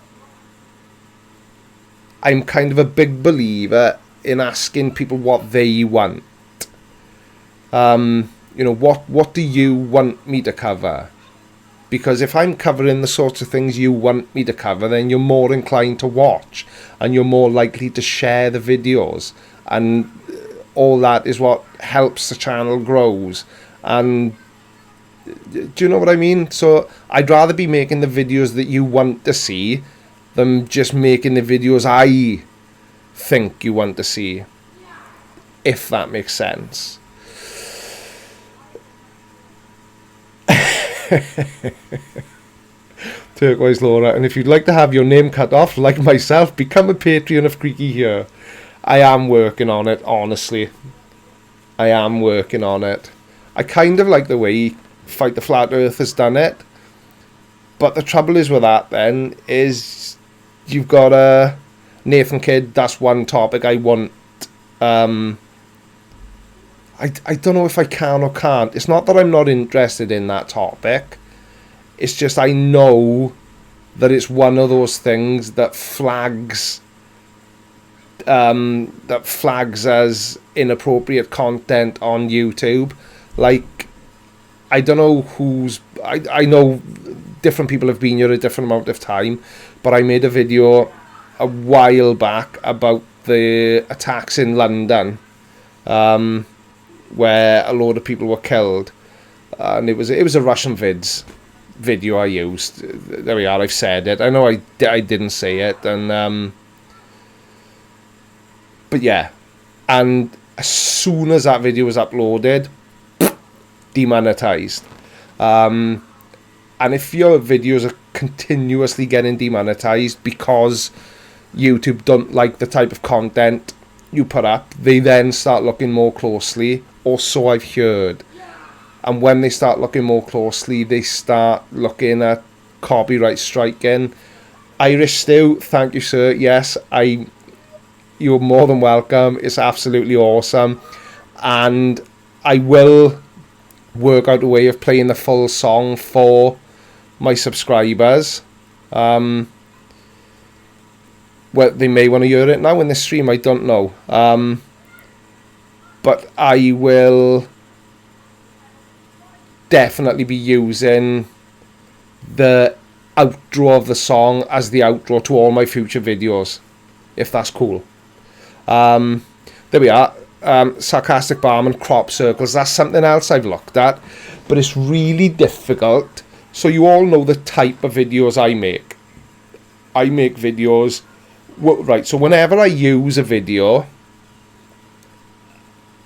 I'm kind of a big believer in asking people what they want. You know, what do you want me to cover? Because if I'm covering the sorts of things you want me to cover, then you're more inclined to watch, and you're more likely to share the videos, and all that is what helps the channel grows. And do you know what I mean? So I'd rather be making the videos that you want to see than just making the videos I think you want to see, if that makes sense. Turquoise Laura, and if you'd like to have your name cut off like myself, become a Patreon of Creaky here. I am working on it, honestly. I am working on it. I kind of like the way Fight the Flat Earth has done it, but the trouble is with that then is you've got a Nathan Kidd. That's one topic I want. I don't know if I can or can't. It's not that I'm not interested in that topic. It's just I know that it's one of those things that flags as inappropriate content on YouTube. Like, I don't know who's... I know different people have been here a different amount of time, but I made a video a while back about the attacks in London, where a load of people were killed, and it was a Russian video I used. There we are, I've said it. I know I didn't say it, and but yeah, and as soon as that video was uploaded, demonetized. And if your videos are continuously getting demonetized because YouTube don't like the type of content you put up, they then start looking more closely, or so I've heard. And when they start looking more closely, they start looking at copyright striking. Irish Stew, thank you, sir. Yes, you're more than welcome. It's absolutely awesome. And I will work out a way of playing the full song for my subscribers. Well, they may want to hear it now in the stream, I don't know. But I will definitely be using the outro of the song as the outro to all my future videos, if that's cool. There we are. Sarcastic Barman, crop circles. That's something else I've looked at, but it's really difficult. So you all know the type of videos I make. I make videos, right, so whenever I use a video,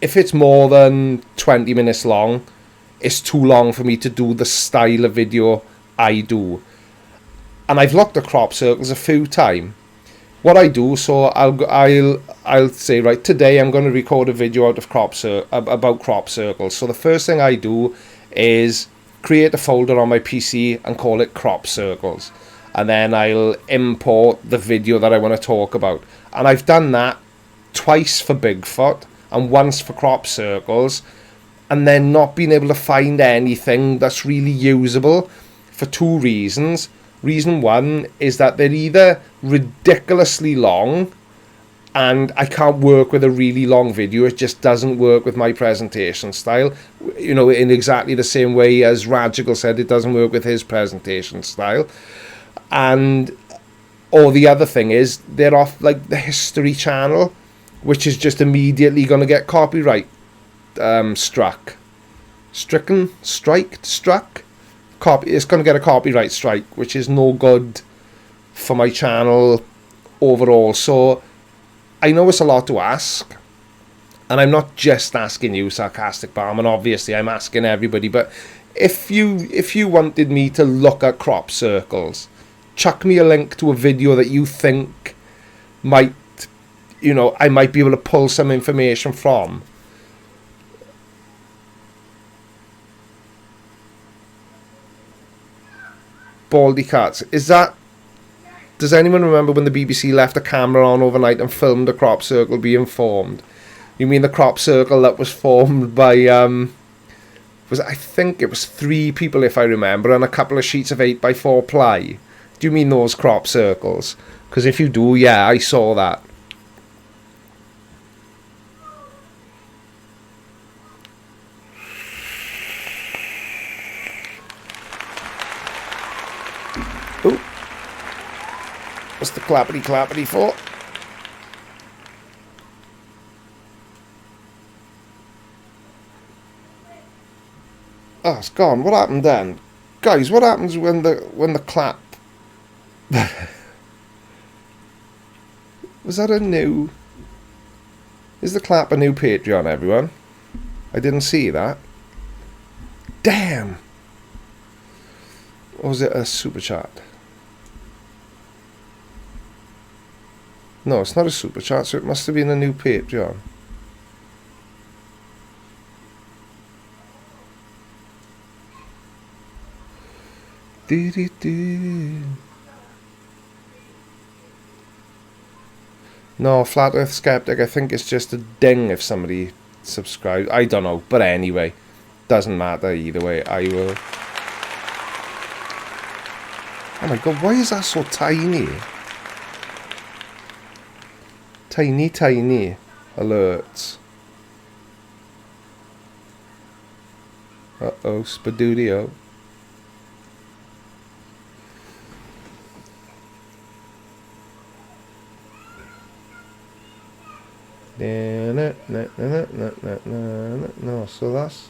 if it's more than 20 minutes long, it's too long for me to do the style of video I do. And I've looked at crop circles a few times. What I do, so I'll say, right, today I'm going to record a video out of about crop circles. So the first thing I do is create a folder on my PC and call it crop circles, and then I'll import the video that I want to talk about. And I've done that twice for Bigfoot and once for crop circles, and then not being able to find anything that's really usable for two reasons. Reason one is that they're either ridiculously long, and I can't work with a really long video. It just doesn't work with my presentation style. You know, in exactly the same way as Radical said it doesn't work with his presentation style. And, or the other thing is, they're off like the History Channel, which is just immediately going to get copyright struck. It's going to get a copyright strike, which is no good for my channel overall. So I know it's a lot to ask, and I'm not just asking you, Sarcastic Barman. Obviously I'm asking everybody, but if you wanted me to look at crop circles, chuck me a link to a video that you think might, you know, I might be able to pull some information from. Baldy Cats, is that... Does anyone remember when the BBC left a camera on overnight and filmed a crop circle being formed? You mean the crop circle that was formed by... I think it was 3 people, if I remember, and a couple of sheets of 8x4 ply. Do you mean those crop circles? Because if you do, yeah, I saw that. clappity clappity for. Oh, it's gone. What happened then? Guys, what happens when the clap... Was that a new... Is the clap a new Patreon, everyone? I didn't see that. Damn! Or was it a super chat? No, it's not a super chat, so it must have been a new Patreon. No, Flat Earth Skeptic, I think it's just a ding if somebody subscribes. I don't know, but anyway, doesn't matter either way. I will... Oh my god, why is that so tiny? Tiny, tiny alerts. Uh-oh, Spadoodio. No, so that's...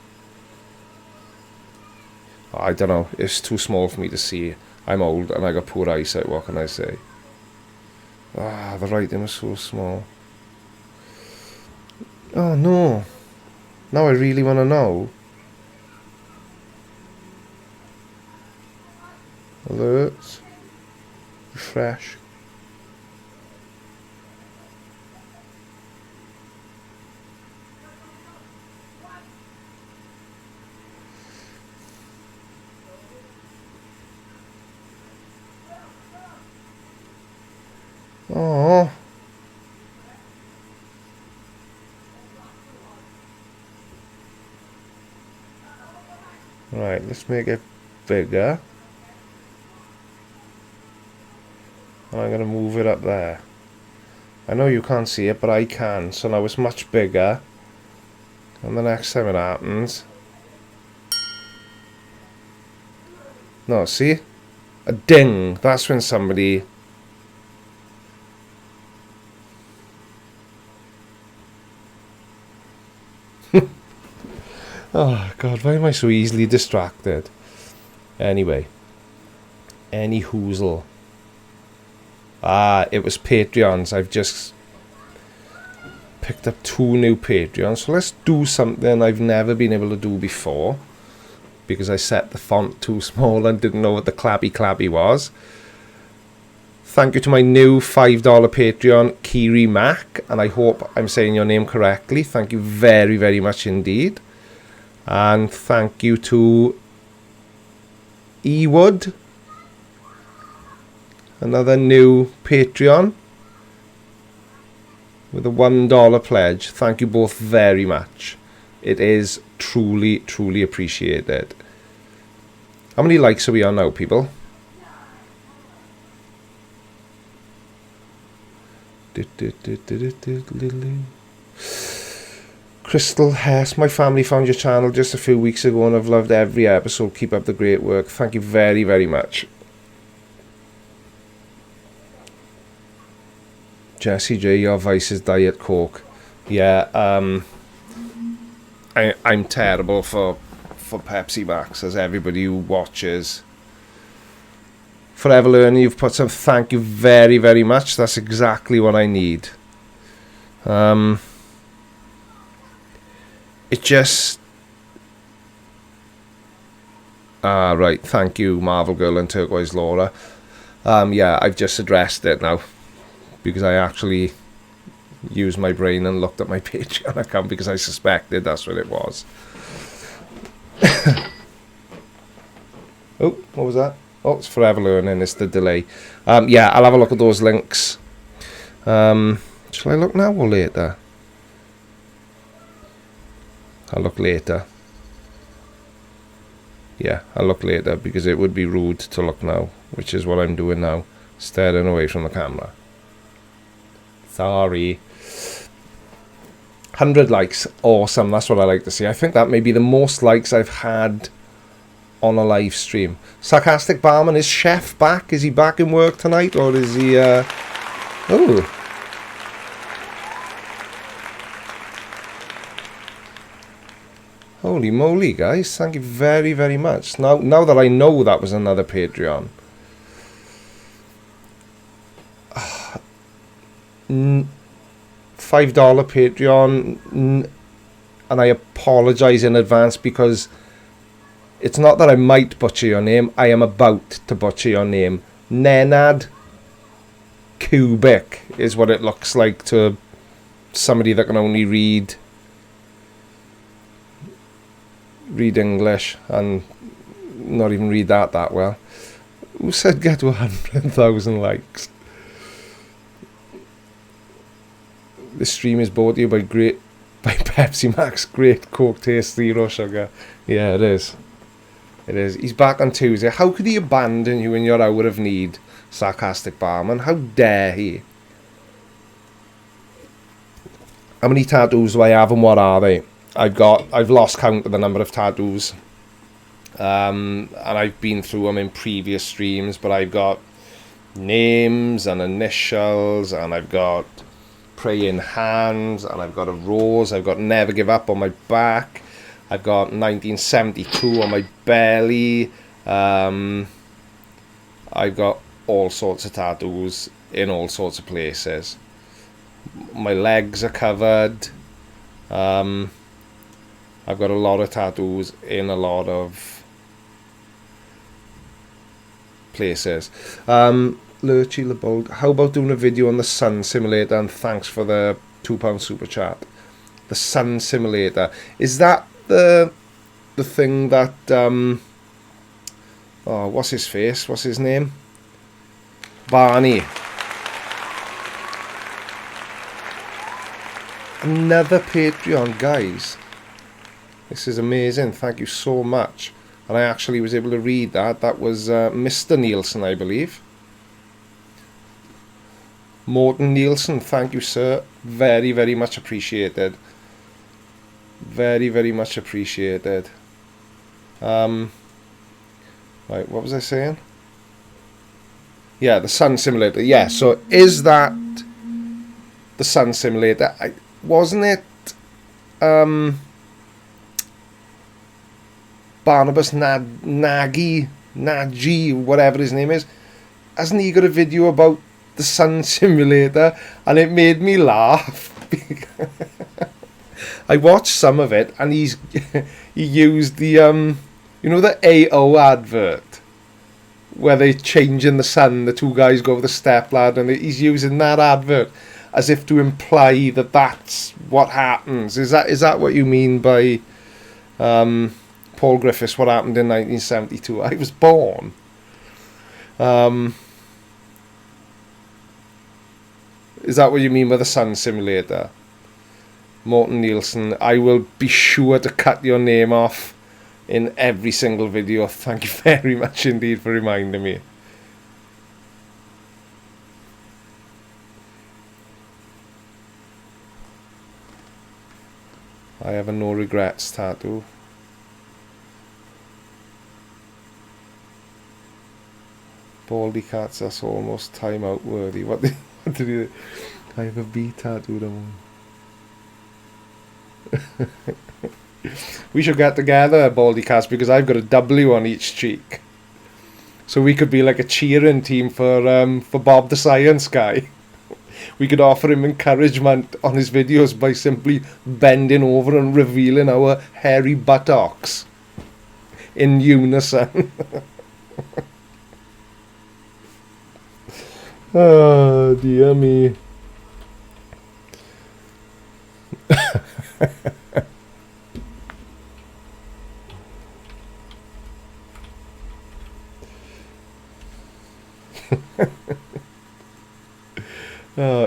Oh, I don't know, it's too small for me to see. I'm old and I got poor eyesight, what can I say? Ah, the writing is so small. Oh no. Now I really want to know. Alerts. Refresh. Oh. Right, let's make it bigger. And I'm going to move it up there. I know you can't see it, but I can. So now it's much bigger. And the next time it happens... No, see? A ding. That's when somebody... Oh god, why am I so easily distracted? Anyway. Any hoozle. Ah, it was Patreons. I've just picked up 2 new Patreons. So let's do something I've never been able to do before. Because I set the font too small and didn't know what the clappy clappy was. Thank you to my new $5 Patreon, Kiri Mac. And I hope I'm saying your name correctly. Thank you very, very much indeed. And thank you to Ewood, another new Patreon with a $1 pledge. Thank you both very much. It is truly, truly appreciated. How many likes are we on now, people? Crystal Hess, my family found your channel just a few weeks ago and I've loved every episode. Keep up the great work. Thank you very, very much. Jesse J, your vice is Diet Coke. Yeah, I'm terrible for Pepsi Max, as everybody who watches. Forever Learning, you've put some... Thank you very, very much. That's exactly what I need. It just... right, thank you, Marvel Girl and Turquoise Laura. Yeah, I've just addressed it now. Because I actually used my brain and looked at my Patreon account because I suspected that's what it was. Oh, what was that? Oh, it's Forever Learning, it's the delay. Yeah, I'll have a look at those links. Shall I look now or later? I'll look later. Yeah, I'll look later because it would be rude to look now, which is what I'm doing now, staring away from the camera. Sorry. 100 likes, awesome, that's what I like to see. I think that may be the most likes I've had on a live stream. Sarcastic Barman, is Chef back? Is he back in work tonight, or is he Oh. Holy moly, guys. Thank you very, very much. Now that I know that was another Patreon. $5 Patreon. And I apologise in advance because it's not that I might butcher your name. I am about to butcher your name. Nenad Cubic is what it looks like to somebody that can only read English and not even read that well. Who said get to 100,000 likes? This stream is brought to you by Pepsi Max, great Coke taste, 0 sugar. Yeah, it is. It is. He's back on Tuesday. How could he abandon you in your hour of need, sarcastic barman? How dare he? How many tattoos do I have and what are they? I've lost count of the number of tattoos. And I've been through them in previous streams, but I've got names and initials, and I've got praying hands, and I've got a rose, I've got never give up on my back, I've got 1972 on my belly, I've got all sorts of tattoos in all sorts of places. My legs are covered. I've got a lot of tattoos in a lot of places. Lurchy LeBold, how about doing a video on the Sun Simulator? And thanks for the £2 super chat. The Sun Simulator, is that the thing that oh, what's his face? What's his name? Barney. Another Patreon, guys. This is amazing. Thank you so much. And I actually was able to read that. That was Mr. Nielsen, I believe. Morton Nielsen, thank you, sir. Very, very much appreciated. Very, very much appreciated. Right, what was I saying? Yeah, the Sun Simulator. Yeah, so is that the Sun Simulator? Wasn't it Barnabas Nagy, whatever his name is? Hasn't he got a video about the Sun Simulator? And it made me laugh. I watched some of it, and he used the you know, the AO advert where they change in the sun, the two guys go over the step ladder, and he's using that advert as if to imply that that's what happens. Is that what you mean by Paul Griffiths, what happened in 1972? I was born. Is that what you mean by the Sun Simulator? Morton Nielsen, I will be sure to cut your name off in every single video. Thank you very much indeed for reminding me. I have a no regrets tattoo. Baldy cats, that's almost time out worthy. What did you? I have a B tattooed on. We should get together, Baldy cats, because I've got a W on each cheek. So we could be like a cheering team for Bob the Science Guy. We could offer him encouragement on his videos by simply bending over and revealing our hairy buttocks in unison. Oh, dear me.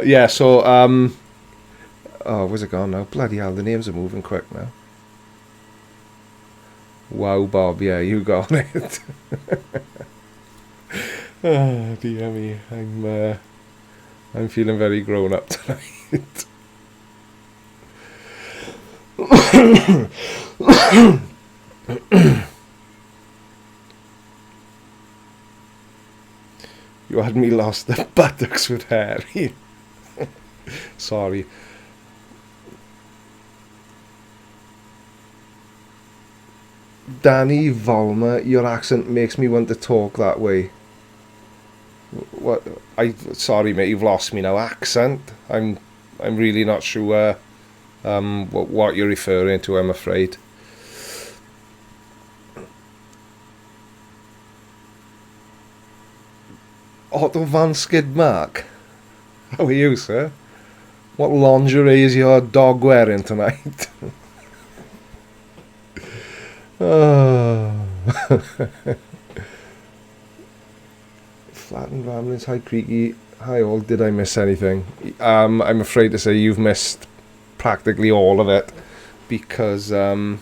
Yeah, so, oh, where's it gone now? Bloody hell, the names are moving quick now. Wow, Bob, yeah, you got it. Oh, dear me, I'm feeling very grown up tonight. You had me lost the buttocks with Harry. Sorry. Danny Volmer, your accent makes me want to talk that way. What? Sorry, mate. You've lost me now. Accent. I'm really not sure. What you're referring to, I'm afraid. Otto Van Skidmark. How are you, sir? What lingerie is your dog wearing tonight? Oh. Flat and Ramblings, hi Creaky, hi all, did I miss anything? I'm afraid to say you've missed practically all of it, because I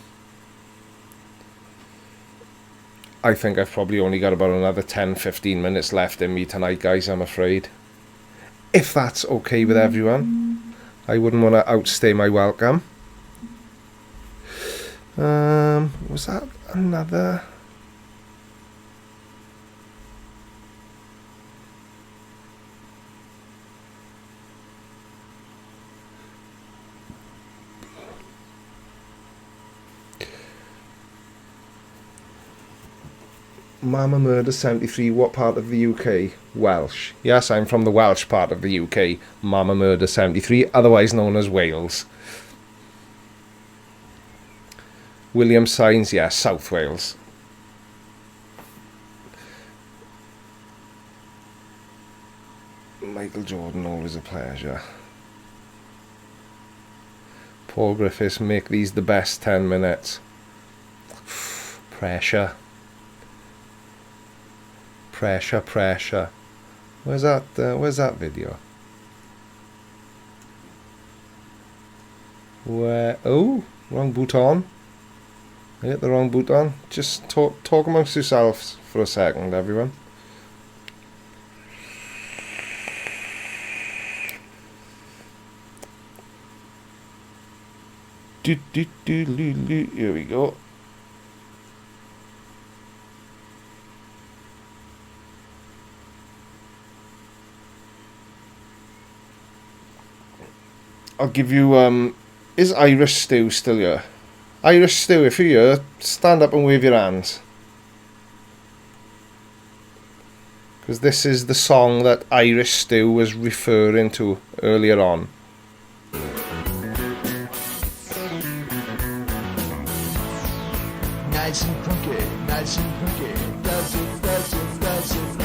think I've probably only got about another 10-15 minutes left in me tonight, guys, I'm afraid. If that's okay with everyone. I wouldn't want to outstay my welcome. Was that another? Mama Murder 73, what part of the UK? Welsh. Yes, I'm from the Welsh part of the UK. Mama Murder 73, otherwise known as Wales. William Signs, yes, South Wales. Michael Jordan, always a pleasure. Paul Griffiths, make these the best 10 minutes. Pressure. Pressure. Where's that video? Where? Oh, wrong boot on. I hit the wrong boot on. Just talk amongst yourselves for a second, everyone. Here we go. I'll give you, is Irish Stew still here? Irish Stew, if you're here, stand up and wave your hands. Because this is the song that Irish Stew was referring to earlier on. Nice and crooked, does it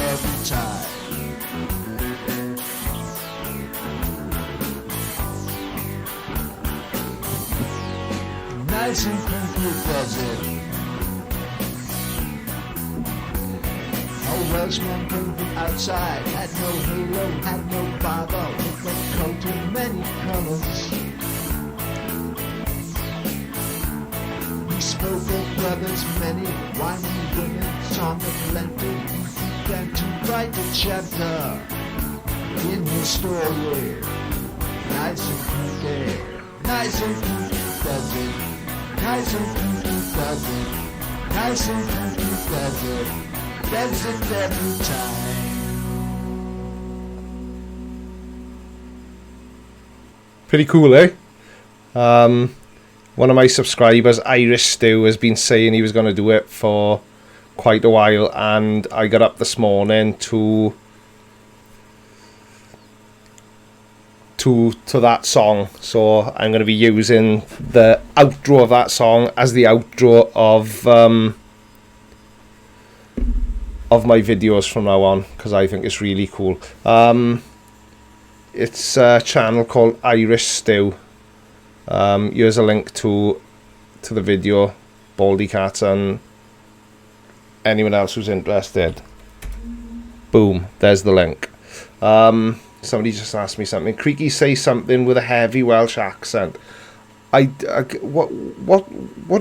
every time. Nice and crooked, does it. A Welshman came from outside, had no halo, had no Bible, with a coat of many colours. He spoke of brothers many, wine and women, song of plenty. He began to write a chapter in his story. Nice and crooked, nice and crooked, does it. Nice and crooked, does it. Nice and crooked, does it. Does it every time. Pretty cool, eh? One of my subscribers, Irish Stew, has been saying he was going to do it for quite a while, and I got up this morning to that song, so I'm going to be using the outro of that song as the outro of my videos from now on, because I think it's really cool. It's a channel called Irish Stew. Here's a link to the video, Baldy Cat, and anyone else who's interested. Boom, there's the link. Somebody just asked me something. Creaky, say something with a heavy Welsh accent. What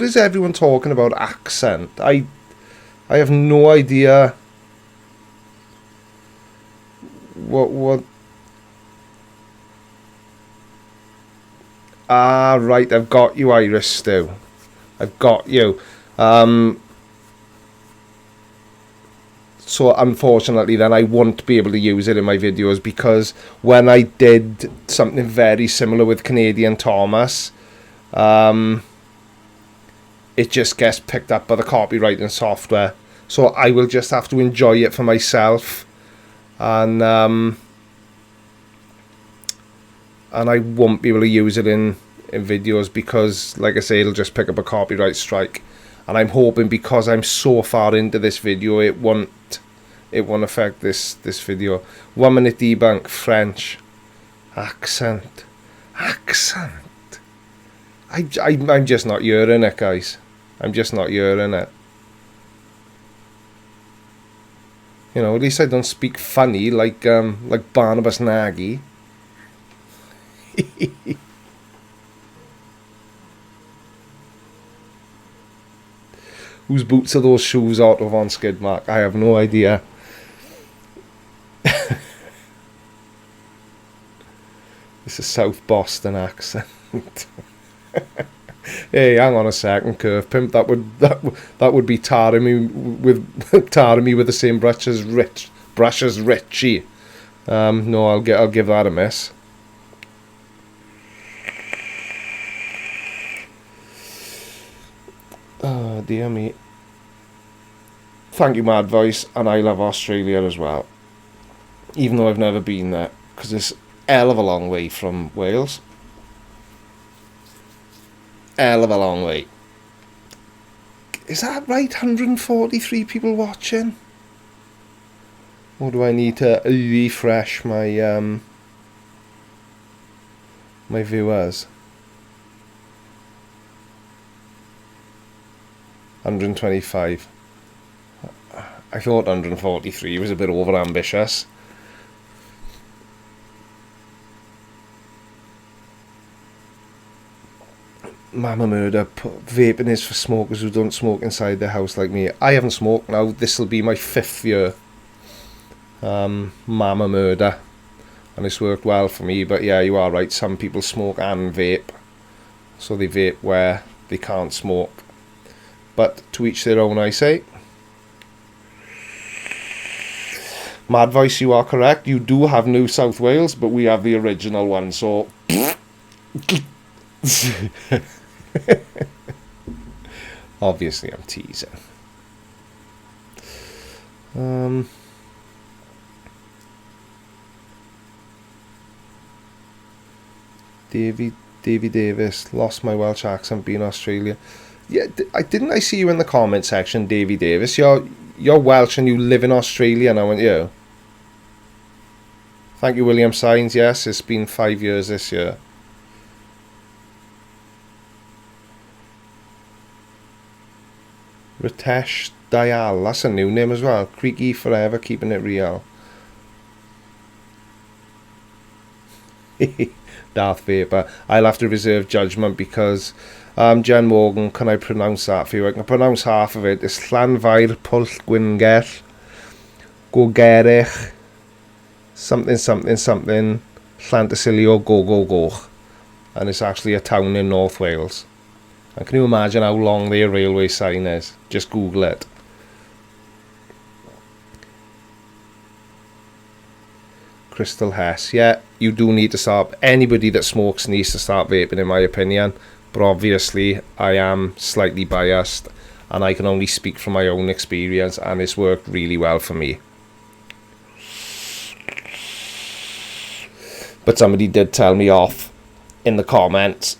is everyone talking about accent? I have no idea what. Ah, right, I've got you, Irish Stew. I've got you. So unfortunately then I won't be able to use it in my videos, because when I did something very similar with Canadian Thomas, it just gets picked up by the copyrighting software. So I will just have to enjoy it for myself, and I won't be able to use it in videos, because like I say, it'll just pick up a copyright strike. And I'm hoping, because I'm so far into this video, it won't affect this video. 1 minute debunk. French accent. I'm just not hearing it, guys. I'm just not hearing it. You know, at least I don't speak funny like Barnabas Nagy. Whose boots are those shoes out of on Skidmark? I have no idea. It's a South Boston accent. Hey, hang on a second, Curve Pimp. That would be tarring me with the same brush as Richie. No, I'll give that a miss. Oh dear me. Thank you, Mad Voice, and I love Australia as well, even though I've never been there, because it's a hell of a long way from Wales. Hell of a long way. Is that right? 143 people watching? Or do I need to refresh my my viewers? 125. I thought 143 was a bit over ambitious. Mama Murder, vaping is for smokers who don't smoke inside their house like me. I haven't smoked now. This will be my 5th year. Mama Murder. And it's worked well for me. But yeah, you are right. Some people smoke and vape. So they vape where they can't smoke. But to each their own, I say. Mad Voice, you are correct. You do have New South Wales, but we have the original one. So... Obviously I'm teasing. Davy Davis, lost my Welsh accent being Australia. Yeah, didn't I see you in the comment section, Davy Davis? You're Welsh and you live in Australia now, aren't you? Thank you, William Signs. Yes, it's been 5 years this year. Ritesh Dayal, that's a new name as well. Creaky forever, keeping it real. Darth Vapor. I'll have to reserve judgment, because Jen Morgan, can I pronounce that for you? I can pronounce half of it. It's Llanfair Pwll Gwyngerll Gogerich something Llantysilio Go. And it's actually a town in North Wales. And can you imagine how long their railway sign is? Just Google it. Crystal Hess. Yeah, you do need to start. Anybody that smokes needs to start vaping, in my opinion. But obviously, I am slightly biased, and I can only speak from my own experience, and it's worked really well for me. But somebody did tell me off in the comments.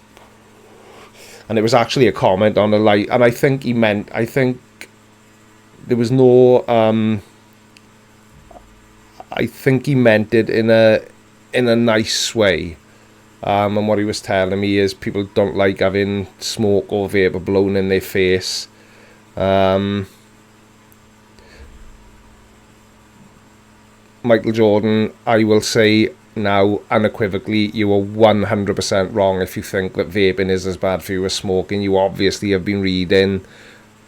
And it was actually a comment on a light, and I think there was no, I think he meant it in a nice way. And what he was telling me is people don't like having smoke or vapor blown in their face. Michael Jordan, I will say now unequivocally, you are 100% wrong if you think that vaping is as bad for you as smoking. You obviously have been reading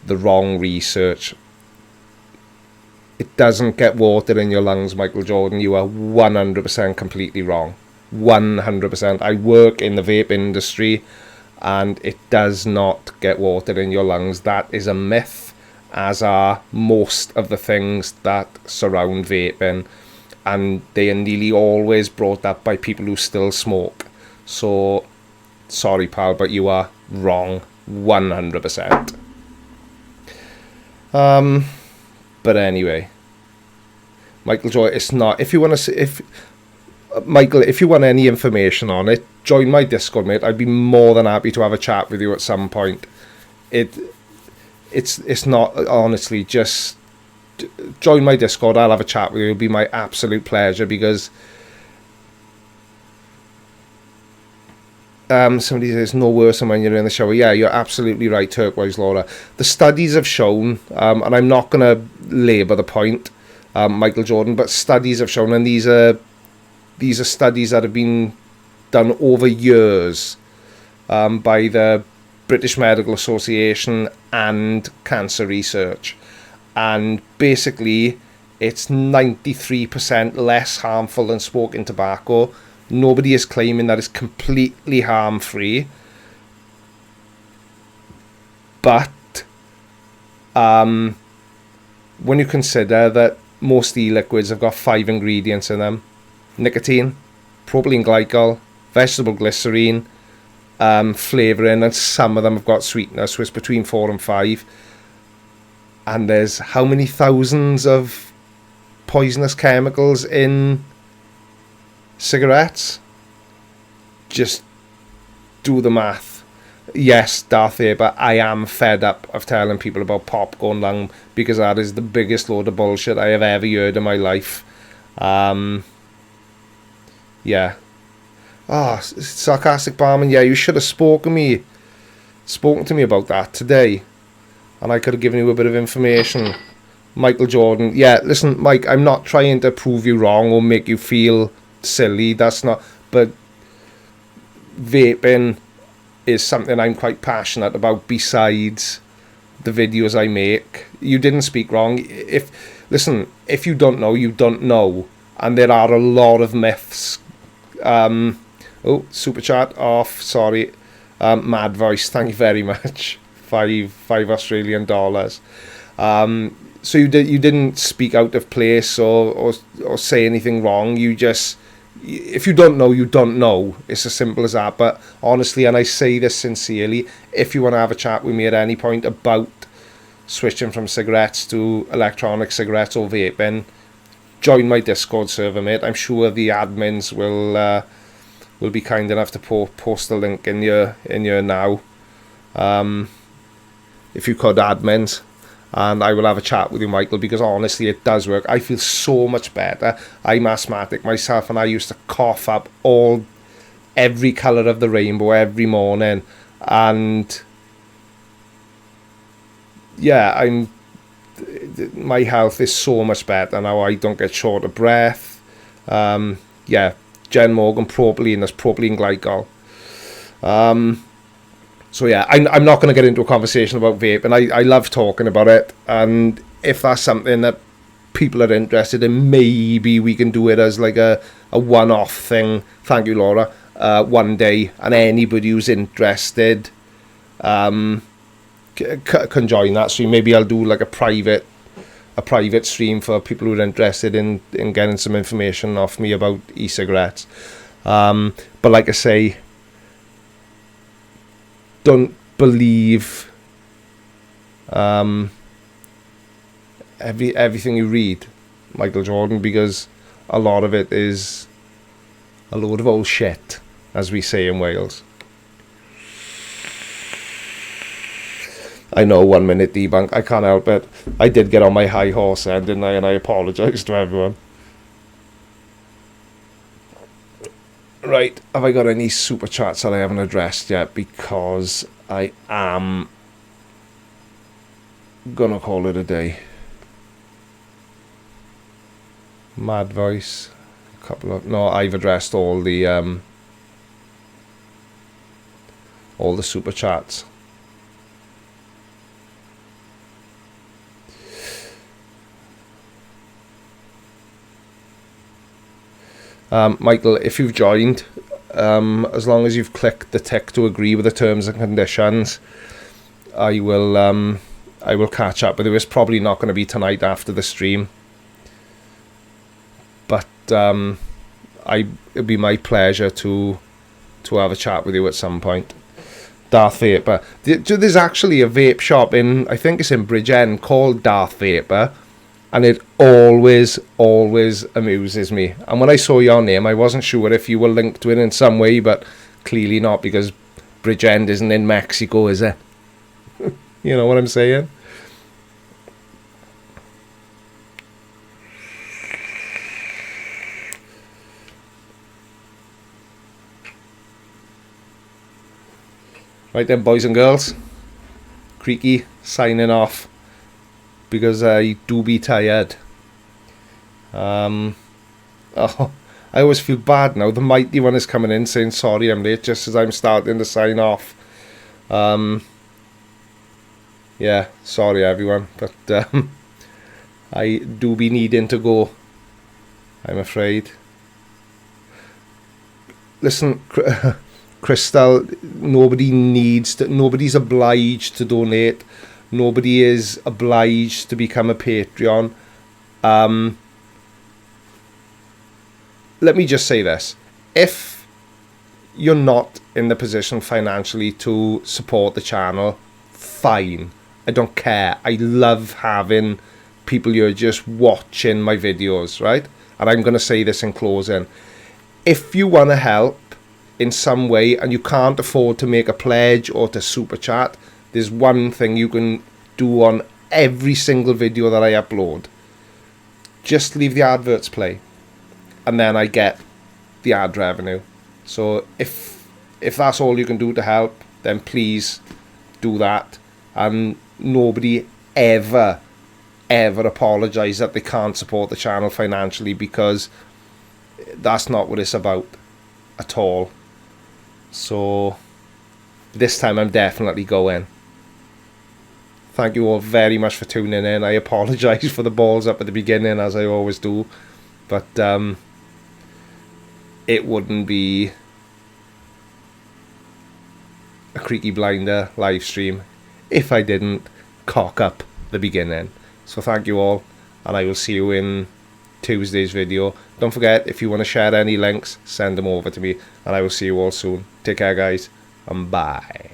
the wrong research. It doesn't get water in your lungs, Michael Jordan. You are 100% completely wrong. 100%. I work in the vape industry, and it does not get water in your lungs. That is a myth, as are most of the things that surround vaping, and they are nearly always brought up by people who still smoke. So sorry pal, but you are wrong 100%. But anyway, Michael Joy, it's not, if you want to, Michael, if you want any information on it, join my Discord, mate. I'd be more than happy to have a chat with you at some point. It's not, honestly, just join my Discord. I'll have a chat with you. It'll be my absolute pleasure, because somebody says no worse than when you're in the shower. Yeah, you're absolutely right, Turquoise Laura. The studies have shown, and I'm not going to labour the point, Michael Jordan, but studies have shown, and these are studies that have been done over years by the British Medical Association and Cancer Research, and basically it's 93% less harmful than smoking tobacco. Nobody is claiming that it's completely harm-free, but when you consider that most e-liquids have got 5 ingredients in them: nicotine, propylene glycol, vegetable glycerine, flavouring, and some of them have got sweetener, so it's between 4 and 5. And there's how many thousands of poisonous chemicals in cigarettes? Just do the math. Yes, Darth Vader, I am fed up of telling people about pop going lung, because that is the biggest load of bullshit I have ever heard in my life. Yeah. Sarcastic Barman, yeah, you should have spoken to me about that today, and I could have given you a bit of information. Michael Jordan, yeah, listen, Mike, I'm not trying to prove you wrong or make you feel silly, that's not, but vaping is something I'm quite passionate about besides the videos I make. You didn't speak wrong. If you don't know, you don't know, and there are a lot of myths. Super chat off, sorry. Mad Voice, thank you very much. $5 Australian dollars. So you didn't speak out of place or say anything wrong. You just, if you don't know, you don't know. It's as simple as that. But honestly, and I say this sincerely, if you want to have a chat with me at any point about switching from cigarettes to electronic cigarettes or vaping, join my Discord server, mate. I'm sure the admins will be kind enough to post the link in your now. If you could, admins, and I will have a chat with you, Michael, because honestly it does work. I feel so much better. I'm asthmatic myself, and I used to cough up every colour of the rainbow every morning, and yeah, my health is so much better now. I don't get short of breath. Yeah, Jen Morgan, propylene, that's propylene glycol. So yeah, I'm not going to get into a conversation about vape, and I love talking about it, and if that's something that people are interested in, maybe we can do it as like a one-off thing. Thank you, Laura. One day, and anybody who's interested can join that stream. Maybe I'll do like a private stream for people who are interested in getting some information off me about e-cigarettes. But like I say, don't believe everything you read, Michael Jordan, because a lot of it is a load of old shit, as we say in Wales. I know, 1 minute debunk, I can't help it. I did get on my high horse then, didn't I? And I apologise to everyone. Right, have I got any super chats that I haven't addressed yet? Because I am gonna call it a day. Mad Voice, a couple of, no, I've addressed all the super chats. Michael, if you've joined, as long as you've clicked the tick to agree with the terms and conditions, I will I will catch up with you. It's probably not going to be tonight after the stream, but it'd be my pleasure to have a chat with you at some point. Darth Vapor. There's actually a vape shop in, I think it's in Bridgend, called Darth Vapor, and it always amuses me. And when I saw your name, I wasn't sure if you were linked to it in some way, but clearly not, because Bridgend isn't in Mexico, is it? You know what I'm saying? Right then, boys and girls, Creaky signing off, because I do be tired. Oh, I always feel bad now. The mighty one is coming in saying sorry I'm late just as I'm starting to sign off. Yeah, sorry everyone, but I do be needing to go, I'm afraid. Listen, Crystal, nobody's obliged to donate. Nobody is obliged to become a Patreon. Let me just say this. If you're not in the position financially to support the channel, fine. I don't care. I love having people who are just watching my videos, right? And I'm going to say this in closing. If you want to help in some way and you can't afford to make a pledge or to super chat, there's one thing you can do on every single video that I upload. Just leave the adverts play, and then I get the ad revenue. So if that's all you can do to help, then please do that. And nobody ever apologise that they can't support the channel financially, because that's not what it's about at all. So this time I'm definitely going. Thank you all very much for tuning in. I apologise for the balls up at the beginning, as I always do, but it wouldn't be a Creaky Blinder live stream if I didn't cock up the beginning. So thank you all, and I will see you in Tuesday's video. Don't forget, if you want to share any links, send them over to me, and I will see you all soon. Take care, guys, and bye.